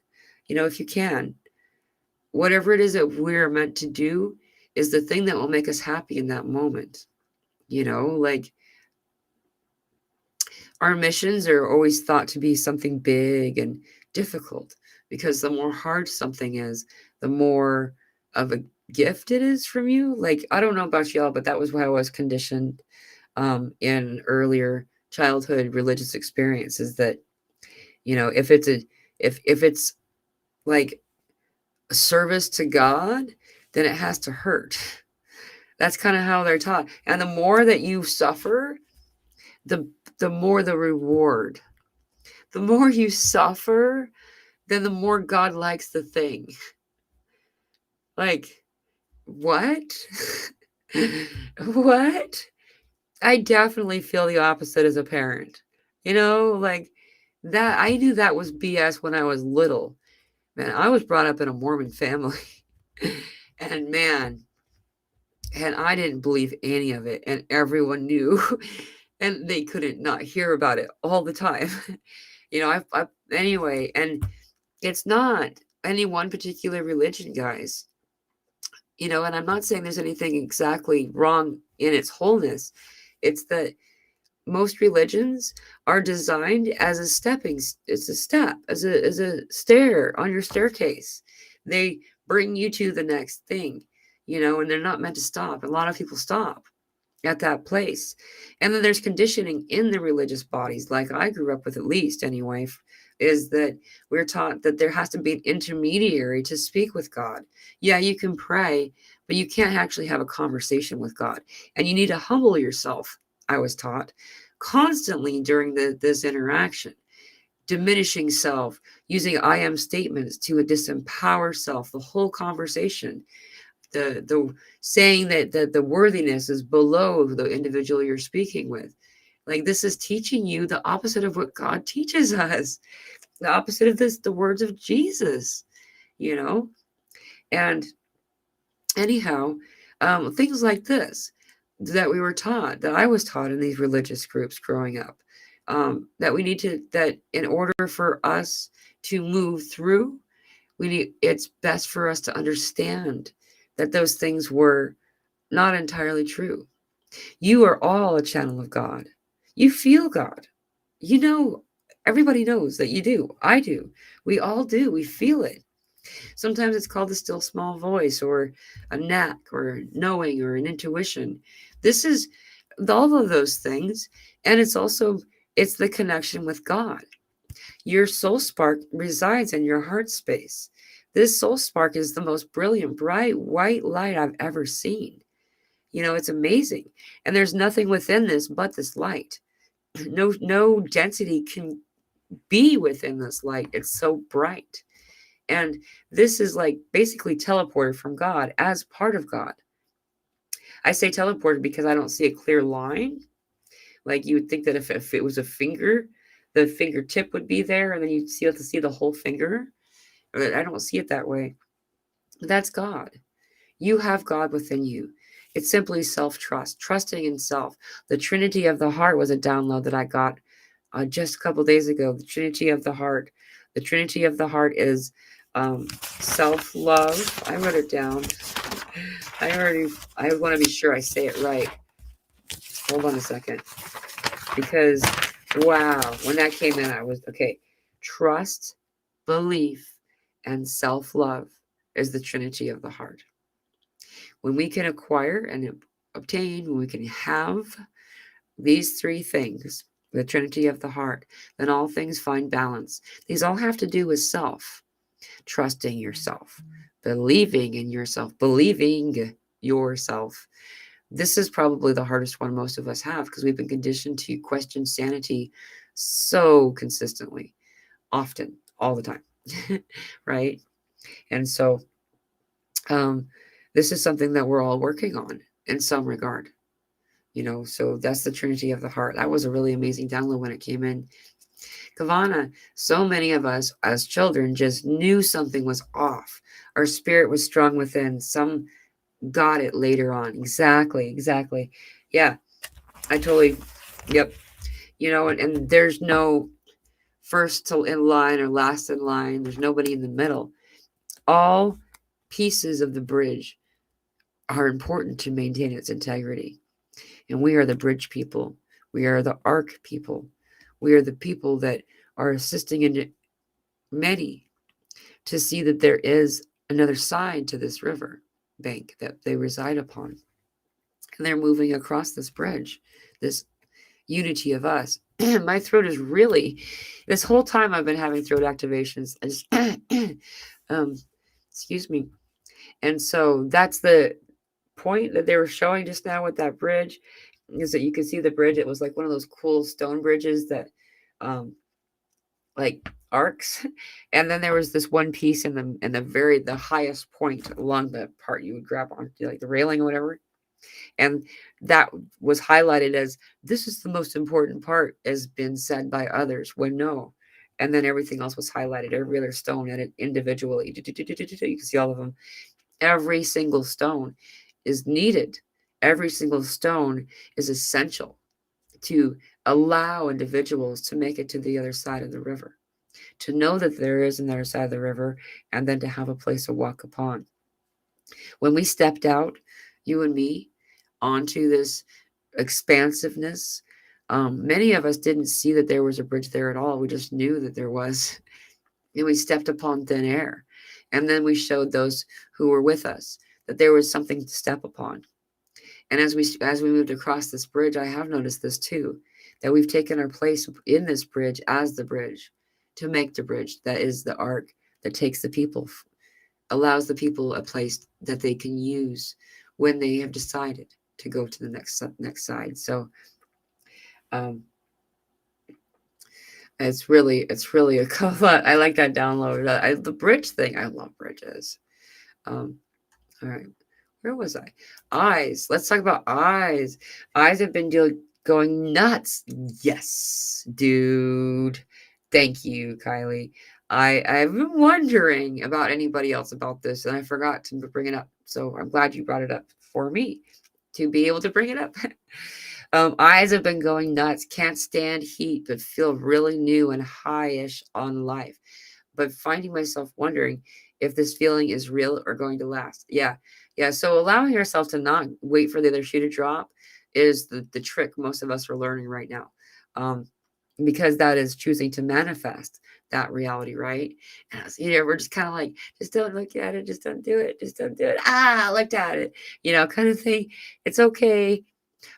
If you can, whatever it is that we're meant to do is the thing that will make us happy in that moment. Like our missions are always thought to be something big and difficult because the more hard something is, the more of a gift it is from you. Like, I don't know about y'all, but that was how I was conditioned in earlier childhood religious experiences that, if it's like a service to God, then it has to hurt. That's kind of how they're taught. And the more that you suffer, the more the reward. The more you suffer, then the more God likes the thing. Like, what? What? I definitely feel the opposite as a parent. Like that, I knew that was BS when I was little. Man, I was brought up in a Mormon family. And man, and I didn't believe any of it, and everyone knew, and they couldn't not hear about it all the time. Anyway, and it's not any one particular religion, guys. And I'm not saying there's anything exactly wrong in its wholeness. It's that most religions are designed as a it's a step, as a stair on your staircase. They bring you to the next thing, and they're not meant to stop. A lot of people stop at that place. And then there's conditioning in the religious bodies, like I grew up with, at least anyway, is that we're taught that there has to be an intermediary to speak with God. Yeah, you can pray, but you can't actually have a conversation with God. And you need to humble yourself, I was taught, constantly during this interaction. Diminishing self, using I am statements to disempower self, the whole conversation. The saying that the worthiness is below the individual you're speaking with. Like, this is teaching you the opposite of what God teaches us. The opposite of this, the words of Jesus, And anyhow, things like this that we were taught, that I was taught in these religious groups growing up, that in order for us to move through, it's best for us to understand that those things were not entirely true. You are all a channel of God. You feel God. You know, everybody knows that you do. I do. We all do. We feel it. Sometimes it's called the still small voice, or a knack, or knowing, or an intuition. This is all of those things. And it's the connection with God. Your soul spark resides in your heart space. This soul spark is the most brilliant, bright, white light I've ever seen. It's amazing. And there's nothing within this but this light. No density can be within this light. It's so bright. And this is like basically teleported from God as part of God. I say teleported because I don't see a clear line. Like you would think that if it was a finger, the fingertip would be there, and then you'd have to see the whole finger. I don't see it that way. That's God. You have God within you. It's simply self-trust, trusting in self. The Trinity of the Heart was a download that I got just a couple days ago. The Trinity of the Heart. The Trinity of the Heart is self-love. I wrote it down. I want to be sure I say it right. Hold on a second. Because, wow, when that came in, I was, okay. Trust, belief, and self-love is the Trinity of the Heart. When we can acquire and obtain, when we can have these three things, the Trinity of the Heart, then all things find balance. These all have to do with self, trusting yourself, believing in yourself, believing yourself. This is probably the hardest one most of us have, because we've been conditioned to question sanity so consistently, often, all the time, right? And so this is something that we're all working on in some regard. So that's the Trinity of the Heart. That was a really amazing download when it came in. Kavana, so many of us as children just knew something was off. Our spirit was strong within. Some got it later on. Exactly. Yeah, I totally, yep. And there's no first in line or last in line. There's nobody in the middle. All pieces of the bridge are important to maintain its integrity. And we are the bridge people. We are the arc people. We are the people that are assisting in many to see that there is another side to this river bank that they reside upon. And they're moving across this bridge, this unity of us. My throat is really, this whole time I've been having throat activations. I just, excuse me. And so that's the point that they were showing just now with that bridge, is that you can see the bridge. It was like one of those cool stone bridges that like arcs. And then there was this one piece in the highest point along the part you would grab on, like the railing or whatever. And that was highlighted as, this is the most important part, has been said by others, when no. And then everything else was highlighted, every other stone in it individually. You can see all of them. Every single stone is needed. Every single stone is essential to allow individuals to make it to the other side of the river, to know that there is another side of the river, and then to have a place to walk upon. When we stepped out, you and me, onto this expansiveness, many of us didn't see that there was a bridge there at all. We just knew that there was. And we stepped upon thin air. And then we showed those who were with us that there was something to step upon. And as we moved across this bridge, I have noticed this too, that we've taken our place in this bridge as the bridge, to make the bridge that is the arc that takes the people, allows the people a place that they can use when they have decided to go to the next side. So it's really a cool. I like that download. The bridge thing. I love bridges. All right, where was I? Eyes. Let's talk about eyes. Eyes have been going nuts. Yes, dude. Thank you, Kylie. I've been wondering about anybody else about this, and I forgot to bring it up. So I'm glad you brought it up for me to be able to bring it up. Eyes have been going nuts. Can't stand heat, but feel really new and high-ish on life. But finding myself wondering if this feeling is real or going to last. Yeah. So allowing yourself to not wait for the other shoe to drop is the trick most of us are learning right now. Um, because that is choosing to manifest that reality, right? And we're just kind of like, just don't look at it, just don't do it, just don't do it. Ah, I looked at it, kind of thing. It's okay.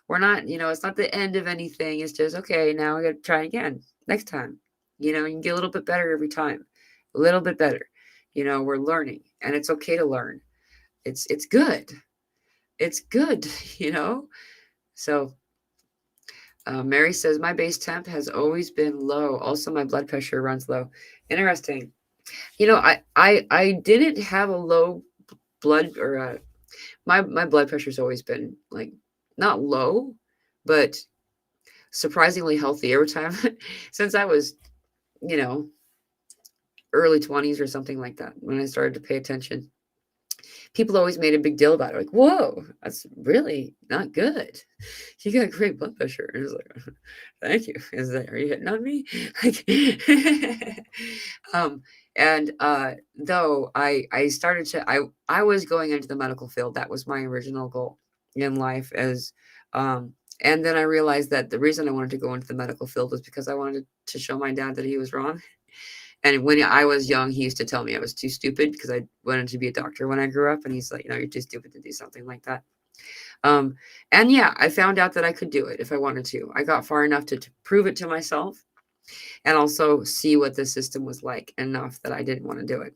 We're not, it's not the end of anything. It's just okay. Now we got to try again next time. You can get a little bit better every time, a little bit better. We're learning, and it's okay to learn. It's good. It's good. you know. So Mary says, my base temp has always been low. Also, my blood pressure runs low. Interesting. I didn't have a low blood or my blood pressure's always been like not low, but surprisingly healthy every time since I was, you know, early 20s or something like that when I started to pay attention. People always made a big deal about it. Like, whoa, that's really not good. You got great blood pressure. And it was like, thank you. Are you hitting on me? Like, um, and though I started to, I was going into the medical field. That was my original goal in life um, and then I realized that the reason I wanted to go into the medical field was because I wanted to show my dad that he was wrong. And when I was young, he used to tell me I was too stupid because I wanted to be a doctor when I grew up. And he's like, you're too stupid to do something like that. And yeah, I found out that I could do it if I wanted to. I got far enough to prove it to myself and also see what the system was like enough that I didn't want to do it.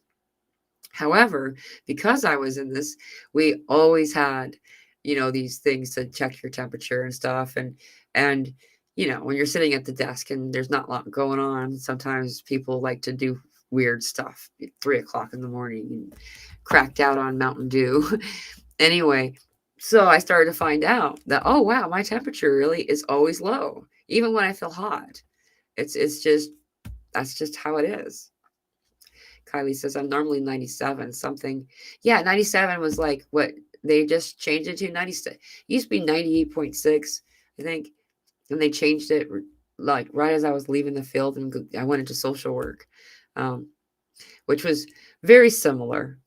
However, because I was in this, we always had, these things to check your temperature and stuff. And when you're sitting at the desk and there's not a lot going on, sometimes people like to do weird stuff at 3 o'clock in the morning and cracked out on Mountain Dew. Anyway, so I started to find out that, oh, wow, my temperature really is always low, even when I feel hot. It's just, that's just how it is. Kylie says, I'm normally 97 something. Yeah, 97 was like what they just changed it to. 90 used to be 98.6, I think. And they changed it like right as I was leaving the field and I went into social work, which was very similar.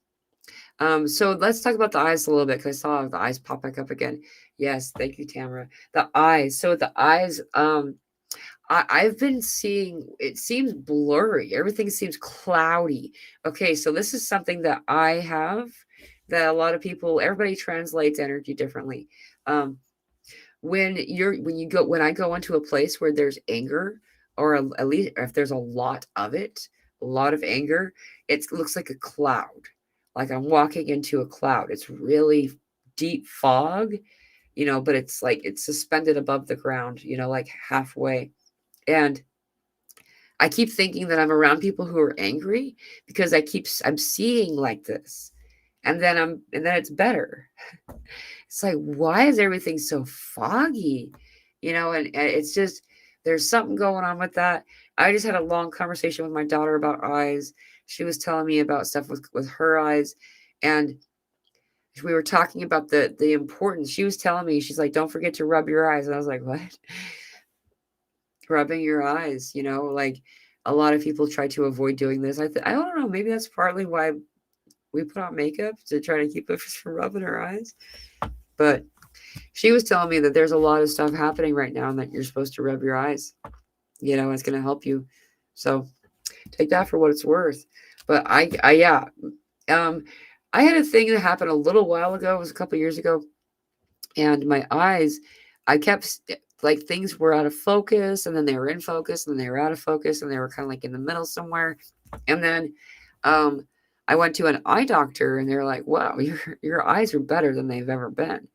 So let's talk about the eyes a little bit because I saw the eyes pop back up again. Yes, thank you, Tamara. The eyes. So the eyes, I've been seeing, it seems blurry. Everything seems cloudy. Okay, so this is something that I have that a lot of people, everybody translates energy differently. When I go into a place where there's anger, or at least if there's a lot of it, a lot of anger, it looks like a cloud. Like I'm walking into a cloud. It's really deep fog, but it's like it's suspended above the ground, like halfway. And I keep thinking that I'm around people who are angry because I'm seeing like this. And then it's better. It's like, why is everything so foggy? And it's just there's something going on with that. I just had a long conversation with my daughter about eyes. She was telling me about stuff with her eyes, and we were talking about the importance. She was telling me, she's like, don't forget to rub your eyes. And I was like, what? Rubbing your eyes, like a lot of people try to avoid doing this. I don't know, maybe that's partly why we put on makeup, to try to keep us from rubbing our eyes. But she was telling me that there's a lot of stuff happening right now and that you're supposed to rub your eyes. It's going to help you. So take that for what it's worth. But yeah, I had a thing that happened a little while ago. It was a couple years ago, and my eyes, I kept like things were out of focus, and then they were in focus, and then they were out of focus, and they were kind of like in the middle somewhere. And then I went to an eye doctor, and they're like, wow, your eyes are better than they've ever been.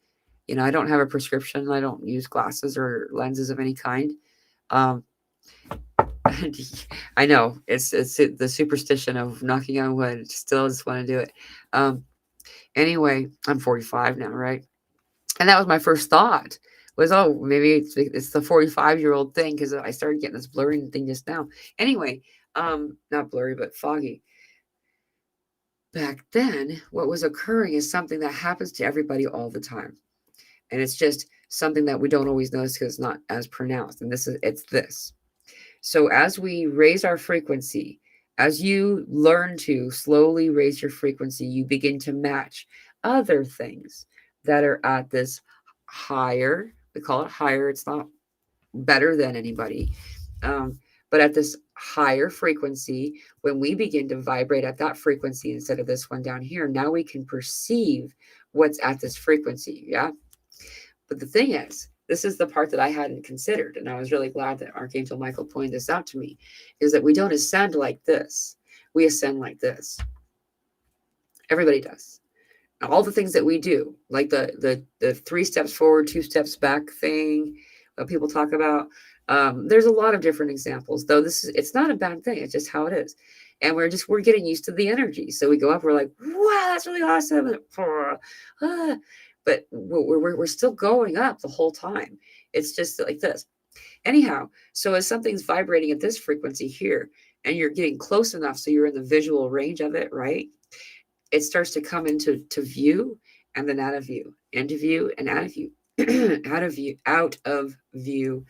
I don't have a prescription. I don't use glasses or lenses of any kind. I know it's the superstition of knocking on wood. Still just want to do it. Anyway, I'm 45 now, right? And that was my first thought was, oh, maybe it's the 45-year-old thing because I started getting this blurring thing just now. Anyway, not blurry, but foggy. Back then, what was occurring is something that happens to everybody all the time. And it's just something that we don't always notice because it's not as pronounced. And it's this. So as we raise our frequency, as you learn to slowly raise your frequency, you begin to match other things that are at this higher We call it higher. It's not better than anybody. Um, but at this higher frequency, when we begin to vibrate at that frequency instead of this one down here, now we can perceive what's at this frequency. Yeah. But the thing is, this is the part that I hadn't considered. And I was really glad that Archangel Michael pointed this out to me, is that we don't ascend like this. We ascend like this. Everybody does. All the things that we do, like the 3 steps forward, 2 steps back thing that people talk about. There's a lot of different examples, though. It's not a bad thing. It's just how it is. And we're getting used to the energy. So we go up, we're like, wow, that's really awesome. But we're still going up the whole time. It's just like this. Anyhow, so as something's vibrating at this frequency here, and you're getting close enough so you're in the visual range of it, right? It starts to come into view and then out of view, into view and out of view, out of view.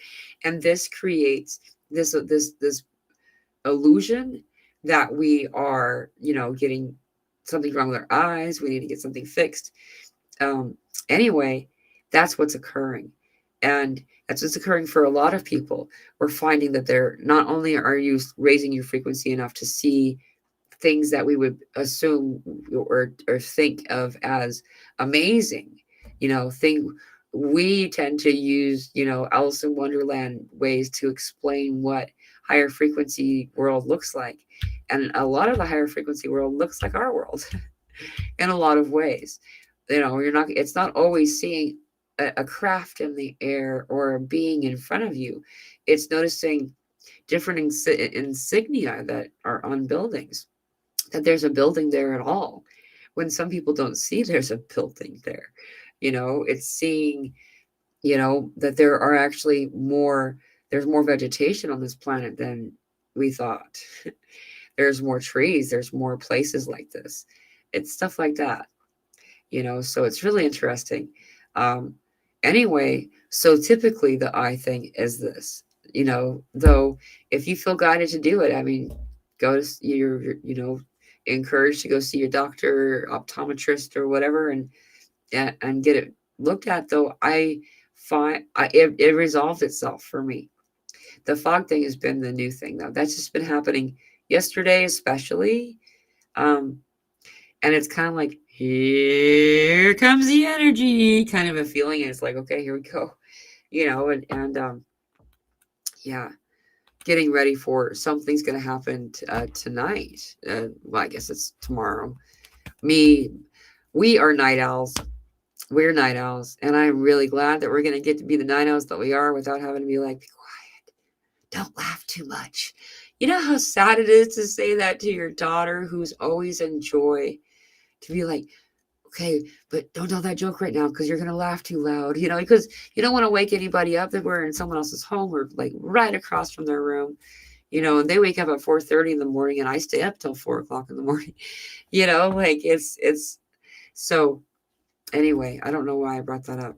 And this creates this illusion that we are, getting something wrong with our eyes. We need to get something fixed. Anyway, that's what's occurring. And that's what's occurring for a lot of people. We're finding that they're not only are you raising your frequency enough to see things that we would assume or think of as amazing, thing we tend to use, Alice in Wonderland ways to explain what higher frequency world looks like. And a lot of the higher frequency world looks like our world in a lot of ways. It's not always seeing a craft in the air or a being in front of you. It's noticing different insignia that are on buildings, that there's a building there at all, when some people don't see there's a building there. It's seeing, that there are actually there's more vegetation on this planet than we thought. There's more trees, there's more places like this. It's stuff like that, so it's really interesting. Anyway, so typically the eye thing is this, though, if you feel guided to do it, I mean, go to encouraged to go see your doctor, optometrist, or whatever, and get it looked at. Though I find it resolved itself for me. The fog thing has been the new thing, though. That's just been happening yesterday, especially. And it's kind of like, here comes the energy kind of a feeling. And it's like, okay, here we go, and yeah, getting ready for something's going to happen tonight. Well, I guess it's tomorrow. We are night owls. We're night owls. And I'm really glad that we're going to get to be the night owls that we are without having to be like, be quiet. Don't laugh too much. You know how sad it is to say that to your daughter, who's always in joy, to be like, okay, but don't tell that joke right now because you're going to laugh too loud, because you don't want to wake anybody up that we're in someone else's home or like right across from their room, and they wake up at 4:30 in the morning and I stay up till 4:00 in the morning, like it's so anyway, I don't know why I brought that up.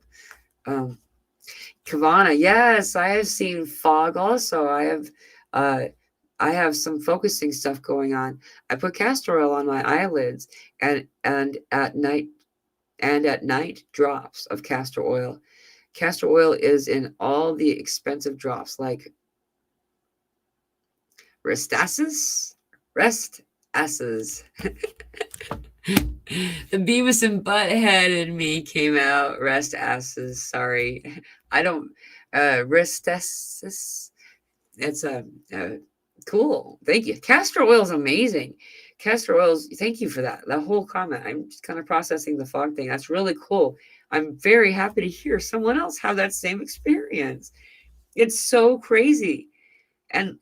Kavana, yes, I have seen fog also. I have some focusing stuff going on. I put castor oil on my eyelids and at night drops of castor oil. Castor oil is in all the expensive drops like rest asses. The Beavis and Butthead in me came out. Rest asses. Sorry. I don't rest asses. It's cool. Thank you. Castor oil is amazing. Castor oils, thank you for that whole comment. I'm just kind of processing the fog thing. That's really cool. I'm very happy to hear someone else have that same experience. It's so crazy. And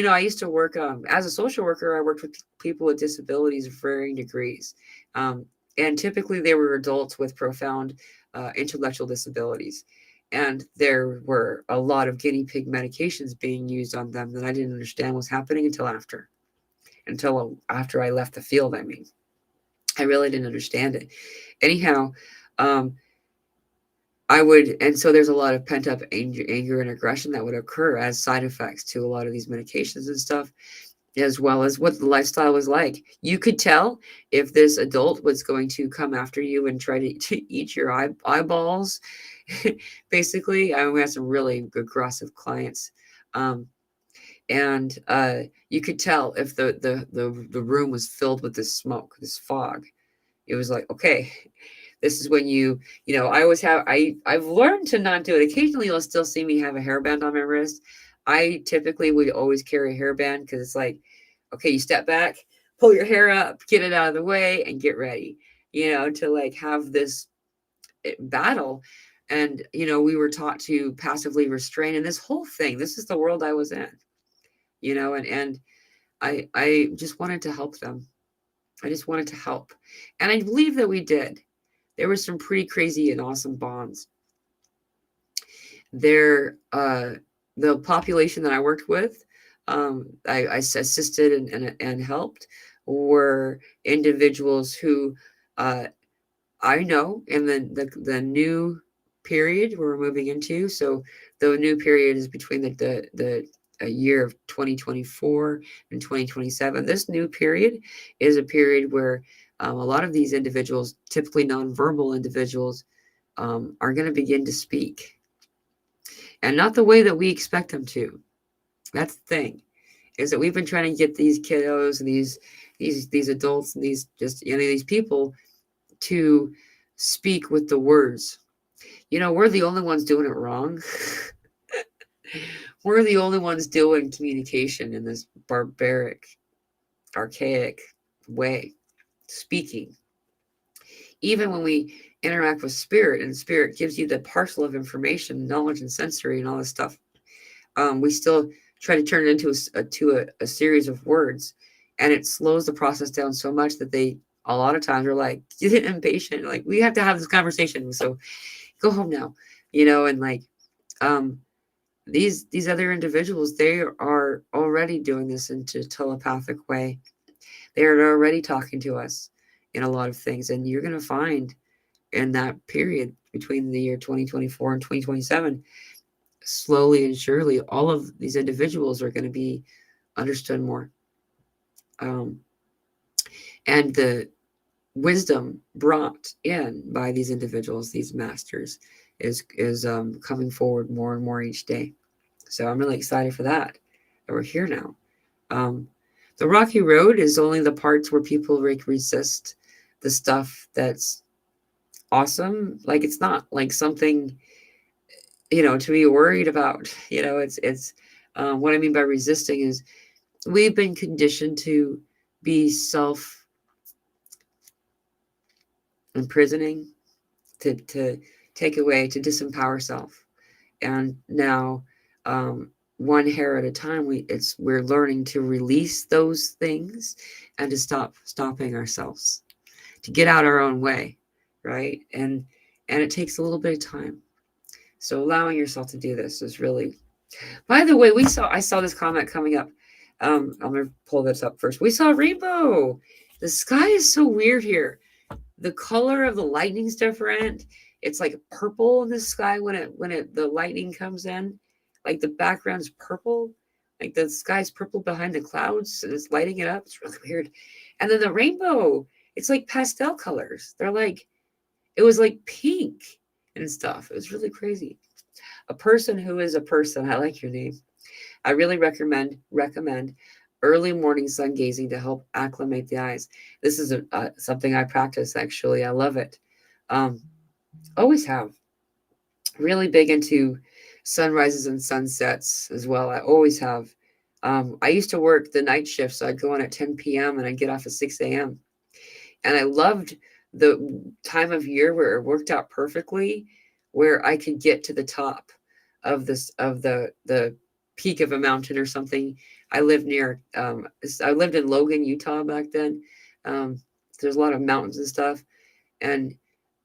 I used to work as a social worker. I worked with people with disabilities of varying degrees, and typically they were adults with profound intellectual disabilities. And there were a lot of guinea pig medications being used on them that I didn't understand was happening until after I left the field. I mean, I really didn't understand it. Anyhow, and so there's a lot of pent up anger and aggression that would occur as side effects to a lot of these medications and stuff. as well as what the lifestyle was like. You could tell if this adult was going to come after you and try to eat your eyeballs. Basically, we had some really aggressive clients. Um, and you could tell if the room was filled with this smoke, this fog. It was like, okay, this is when I always I've learned to not do it. Occasionally you'll still see me have a hairband on my wrist. I typically would always carry a hairband because it's like, okay, you step back, pull your hair up, get it out of the way, and get ready, to like have this battle. And we were taught to passively restrain, and this whole thing, this is the world I was in, and I just wanted to help them. I just wanted to help. And I believe that we did. There were some pretty crazy and awesome bonds. There, the population that I worked with, I assisted and helped, were individuals who I know in the new period we're moving into. So the new period is between the year of 2024 and 2027. This new period is a period where a lot of these individuals, typically nonverbal individuals, are going to begin to speak, and not the way that we expect them to. That's the thing, is that we've been trying to get these kiddos and these adults and these people to speak with the words. We're the only ones doing it wrong. We're the only ones doing communication in this barbaric, archaic way, speaking. Even when we interact with spirit, and spirit gives you the parcel of information, knowledge, and sensory, and all this stuff, we still try to turn it into a series of words, and it slows the process down so much that they a lot of times are like, get impatient, like, we have to have this conversation, so go home now, and like these other individuals, they are already doing this into telepathic way. They're already talking to us in a lot of things, and you're going to find in that period between the year 2024 and 2027, slowly and surely, all of these individuals are going to be understood more. And the wisdom brought in by these individuals, these masters, is coming forward more and more each day. So I'm really excited for that we're here now. The rocky road is only the parts where people resist the stuff that's awesome. Like, it's not like something to be worried about. It's what I mean by resisting is we've been conditioned to be self imprisoning, to take away, to disempower self. And now, one hair at a time, we're learning to release those things and to stopping ourselves, to get out our own way, right? And it takes a little bit of time. So allowing yourself to do this is really. By the way, I saw this comment coming up. I'm gonna pull this up first. We saw a rainbow. The sky is so weird here. The color of the lightning's different. It's like purple in the sky when the lightning comes in. Like, the background's purple. Like, the sky's purple behind the clouds and it's lighting it up. It's really weird. And then the rainbow, it's like pastel colors. It was like pink and stuff. It was really crazy. A person who is a person. I like your name. I really recommend early morning sun gazing to help acclimate the eyes. This is something I practice, actually. I love it. Always have. Really big into sunrises and sunsets as well. I always have. I used to work the night shift, so I'd go on at 10 p.m. and I'd get off at 6 a.m. And I loved the time of year where it worked out perfectly, where I could get to the top of the peak of a mountain or something. I lived in Logan, Utah back then. There's a lot of mountains and stuff. And,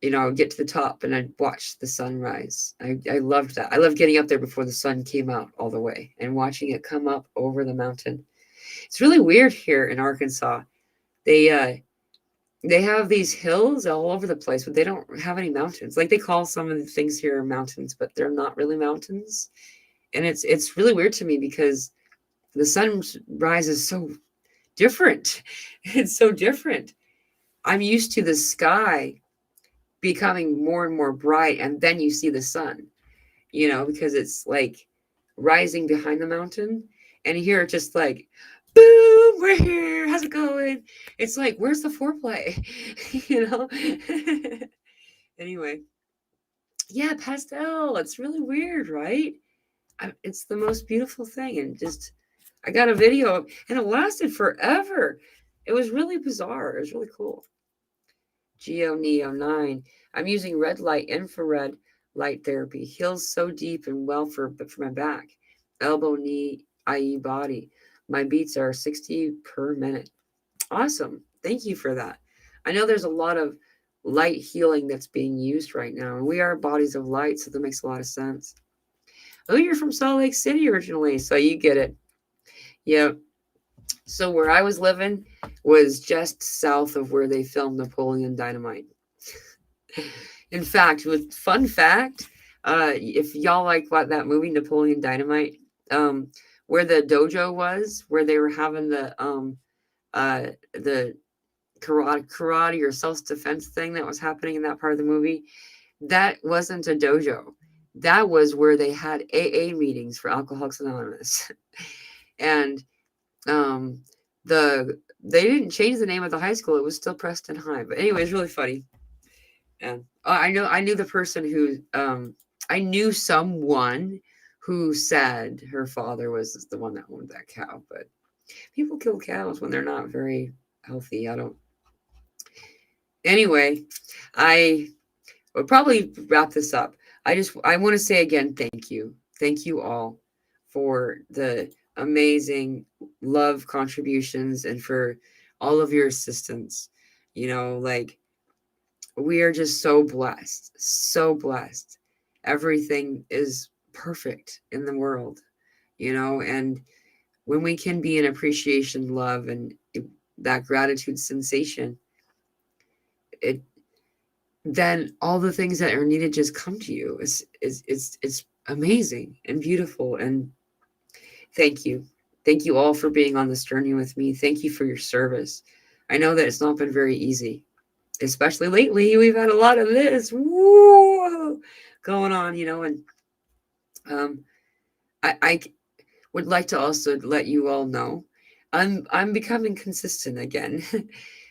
I would get to the top and I'd watch the sunrise. I loved that. I loved getting up there before the sun came out all the way and watching it come up over the mountain. It's really weird here in Arkansas. They have these hills all over the place, but they don't have any mountains. Like, they call some of the things here mountains, but they're not really mountains. And it's really weird to me because The sunrise is so different. It's so different. I'm used to the sky becoming more and more bright, and then you see the sun, because it's like rising behind the mountain. And here it's just like, boom, we're here. How's it going? It's like, where's the foreplay? you know? Anyway, yeah, pastel. It's really weird, right? It's the most beautiful thing. And just, I got a video and it lasted forever. It was really bizarre. It was really cool. Geo Neo 9. I'm using red light infrared light therapy. Heals so deep and well for my back, elbow, knee, i.e. body. My beats are 60 per minute. Awesome. Thank you for that. I know there's a lot of light healing that's being used right now, and we are bodies of light, so that makes a lot of sense. Oh, you're from Salt Lake City originally, so you get it. Yeah. So where I was living was just south of where they filmed Napoleon Dynamite. In fact, with fun fact, if y'all like what that movie Napoleon Dynamite, where the dojo was, where they were having the karate or self defense thing that was happening in that part of the movie, that wasn't a dojo. That was where they had AA meetings for Alcoholics Anonymous, and um, they didn't change the name of the high school. It was still Preston High. But anyway, it's really funny. And I knew the person who I knew someone who said her father was the one that owned that cow. But people kill cows when they're not very healthy. I don't. Anyway, I will probably wrap this up. I want to say again, thank you all for the amazing love contributions and for all of your assistance. Like, we are just so blessed, so blessed. Everything is perfect in the world, and when we can be in appreciation, love, and that gratitude sensation, it then all the things that are needed just come to you. It's amazing and beautiful. And thank you. Thank you all for being on this journey with me. Thank you for your service. I know that it's not been very easy, especially lately. We've had a lot of this going on, and um, I would like to also let you all know I'm becoming consistent again.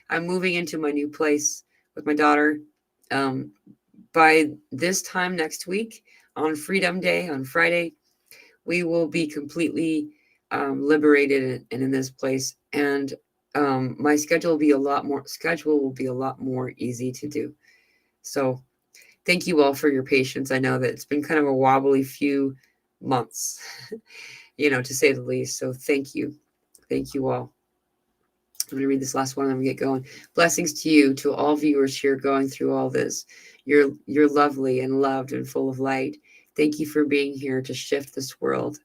I'm moving into my new place with my daughter. Um, by this time next week, on Freedom Day, on Friday, we will be completely liberated and in this place, and my schedule will be a lot more easy to do. So thank you all for your patience. I know that it's been kind of a wobbly few months, to say the least. So thank you all. I'm going to read this last one and then we get going. Blessings to you, to all viewers here going through all this. You're lovely and loved and full of light. Thank you for being here to shift this world.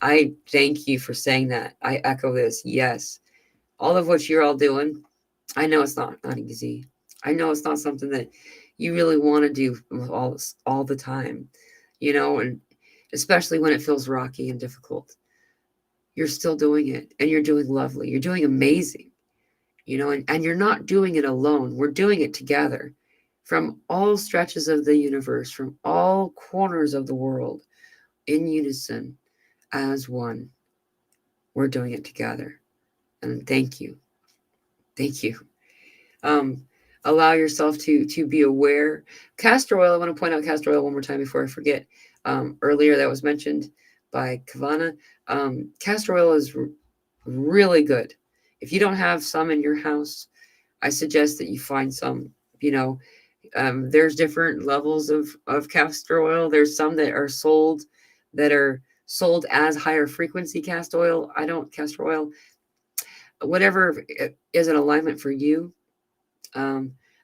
I thank you for saying that. I echo this. Yes. All of what you're all doing, I know it's not easy. I know it's not something that you really want to do all the time, and especially when it feels rocky and difficult. You're still doing it, and you're doing lovely. You're doing amazing, and you're not doing it alone. We're doing it together from all stretches of the universe, from all corners of the world, in unison, as one. We're doing it together. And thank you. Thank you. Allow yourself to be aware. Castor oil, I want to point out castor oil one more time before I forget. Earlier that was mentioned by Kavana. Castor oil is really good. If you don't have some in your house, I suggest that you find some. There's different levels of castor oil. There's some that are sold as higher frequency castor oil. Whatever is an alignment for you.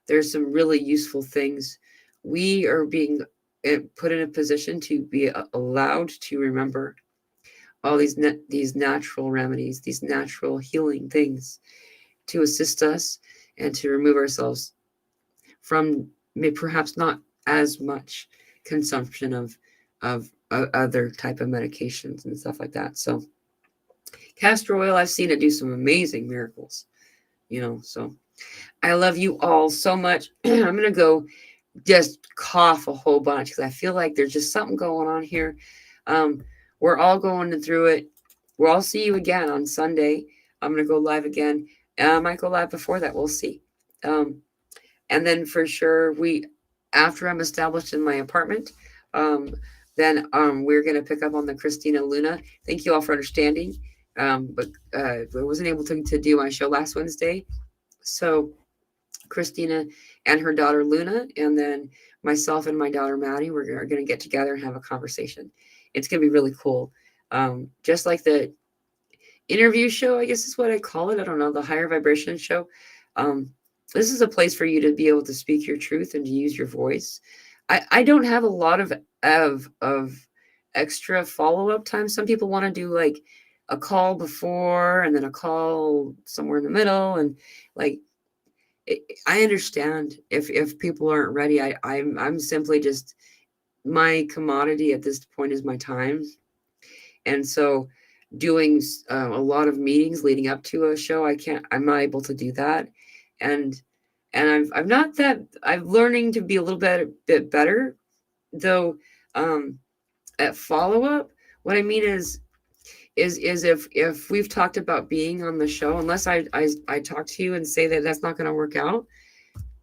There's some really useful things. We are being put in a position to be allowed to remember all these natural remedies, these natural healing things to assist us and to remove ourselves from perhaps not as much consumption of other type of medications and stuff like that. So Castor oil, I've seen it do some amazing miracles, so I love you all so much. I'm going to go just cough a whole bunch because I feel like there's just something going on here. Um, we're all going through it. We'll all see you again on Sunday. I'm going to go live again. I might go live before that. We'll see. Um, and then for sure, after I'm established in my apartment, then we're going to pick up on the Christina Luna. Thank you all for understanding. But I wasn't able to do my show last Wednesday. So Christina and her daughter Luna, and then myself and my daughter Maddie, we're going to get together and have a conversation. It's going to be really cool. Just like the interview show, I guess is what I call it. I don't know, the higher vibration show. Um, this is a place for you to be able to speak your truth and to use your voice. I don't have a lot of extra follow up time. Some people want to do like a call before and then a call somewhere in the middle, and like I understand if people aren't ready. I'm simply just, my commodity at this point is my time, and so doing a lot of meetings leading up to a show, I'm not able to do that, and I'm not that, I'm learning to be a little bit better though. um at follow up, what I mean is if we've talked about being on the show, unless I talk to you and say that that's not going to work out,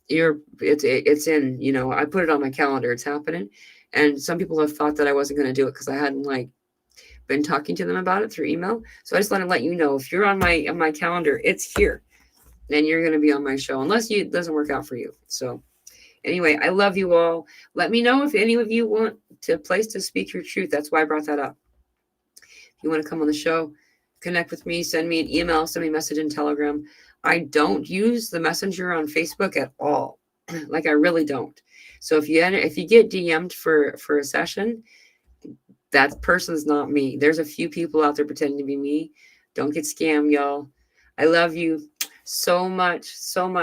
it's in, I put it on my calendar, it's happening. And some people have thought that I wasn't going to do it because I hadn't like been talking to them about it through email. So I just want to let you know, if you're on my calendar, it's here, and you're going to be on my show unless it doesn't work out for you. So anyway, I love you all. Let me know if any of you want to place to speak your truth. That's why I brought that up. If you want to come on the show, connect with me, send me an email, send me a message in Telegram. I don't use the messenger on Facebook at all. Like, I really don't. So if you get DM'd for a session, that person's not me. There's a few people out there pretending to be me. Don't get scammed, y'all. I love you so much, so much.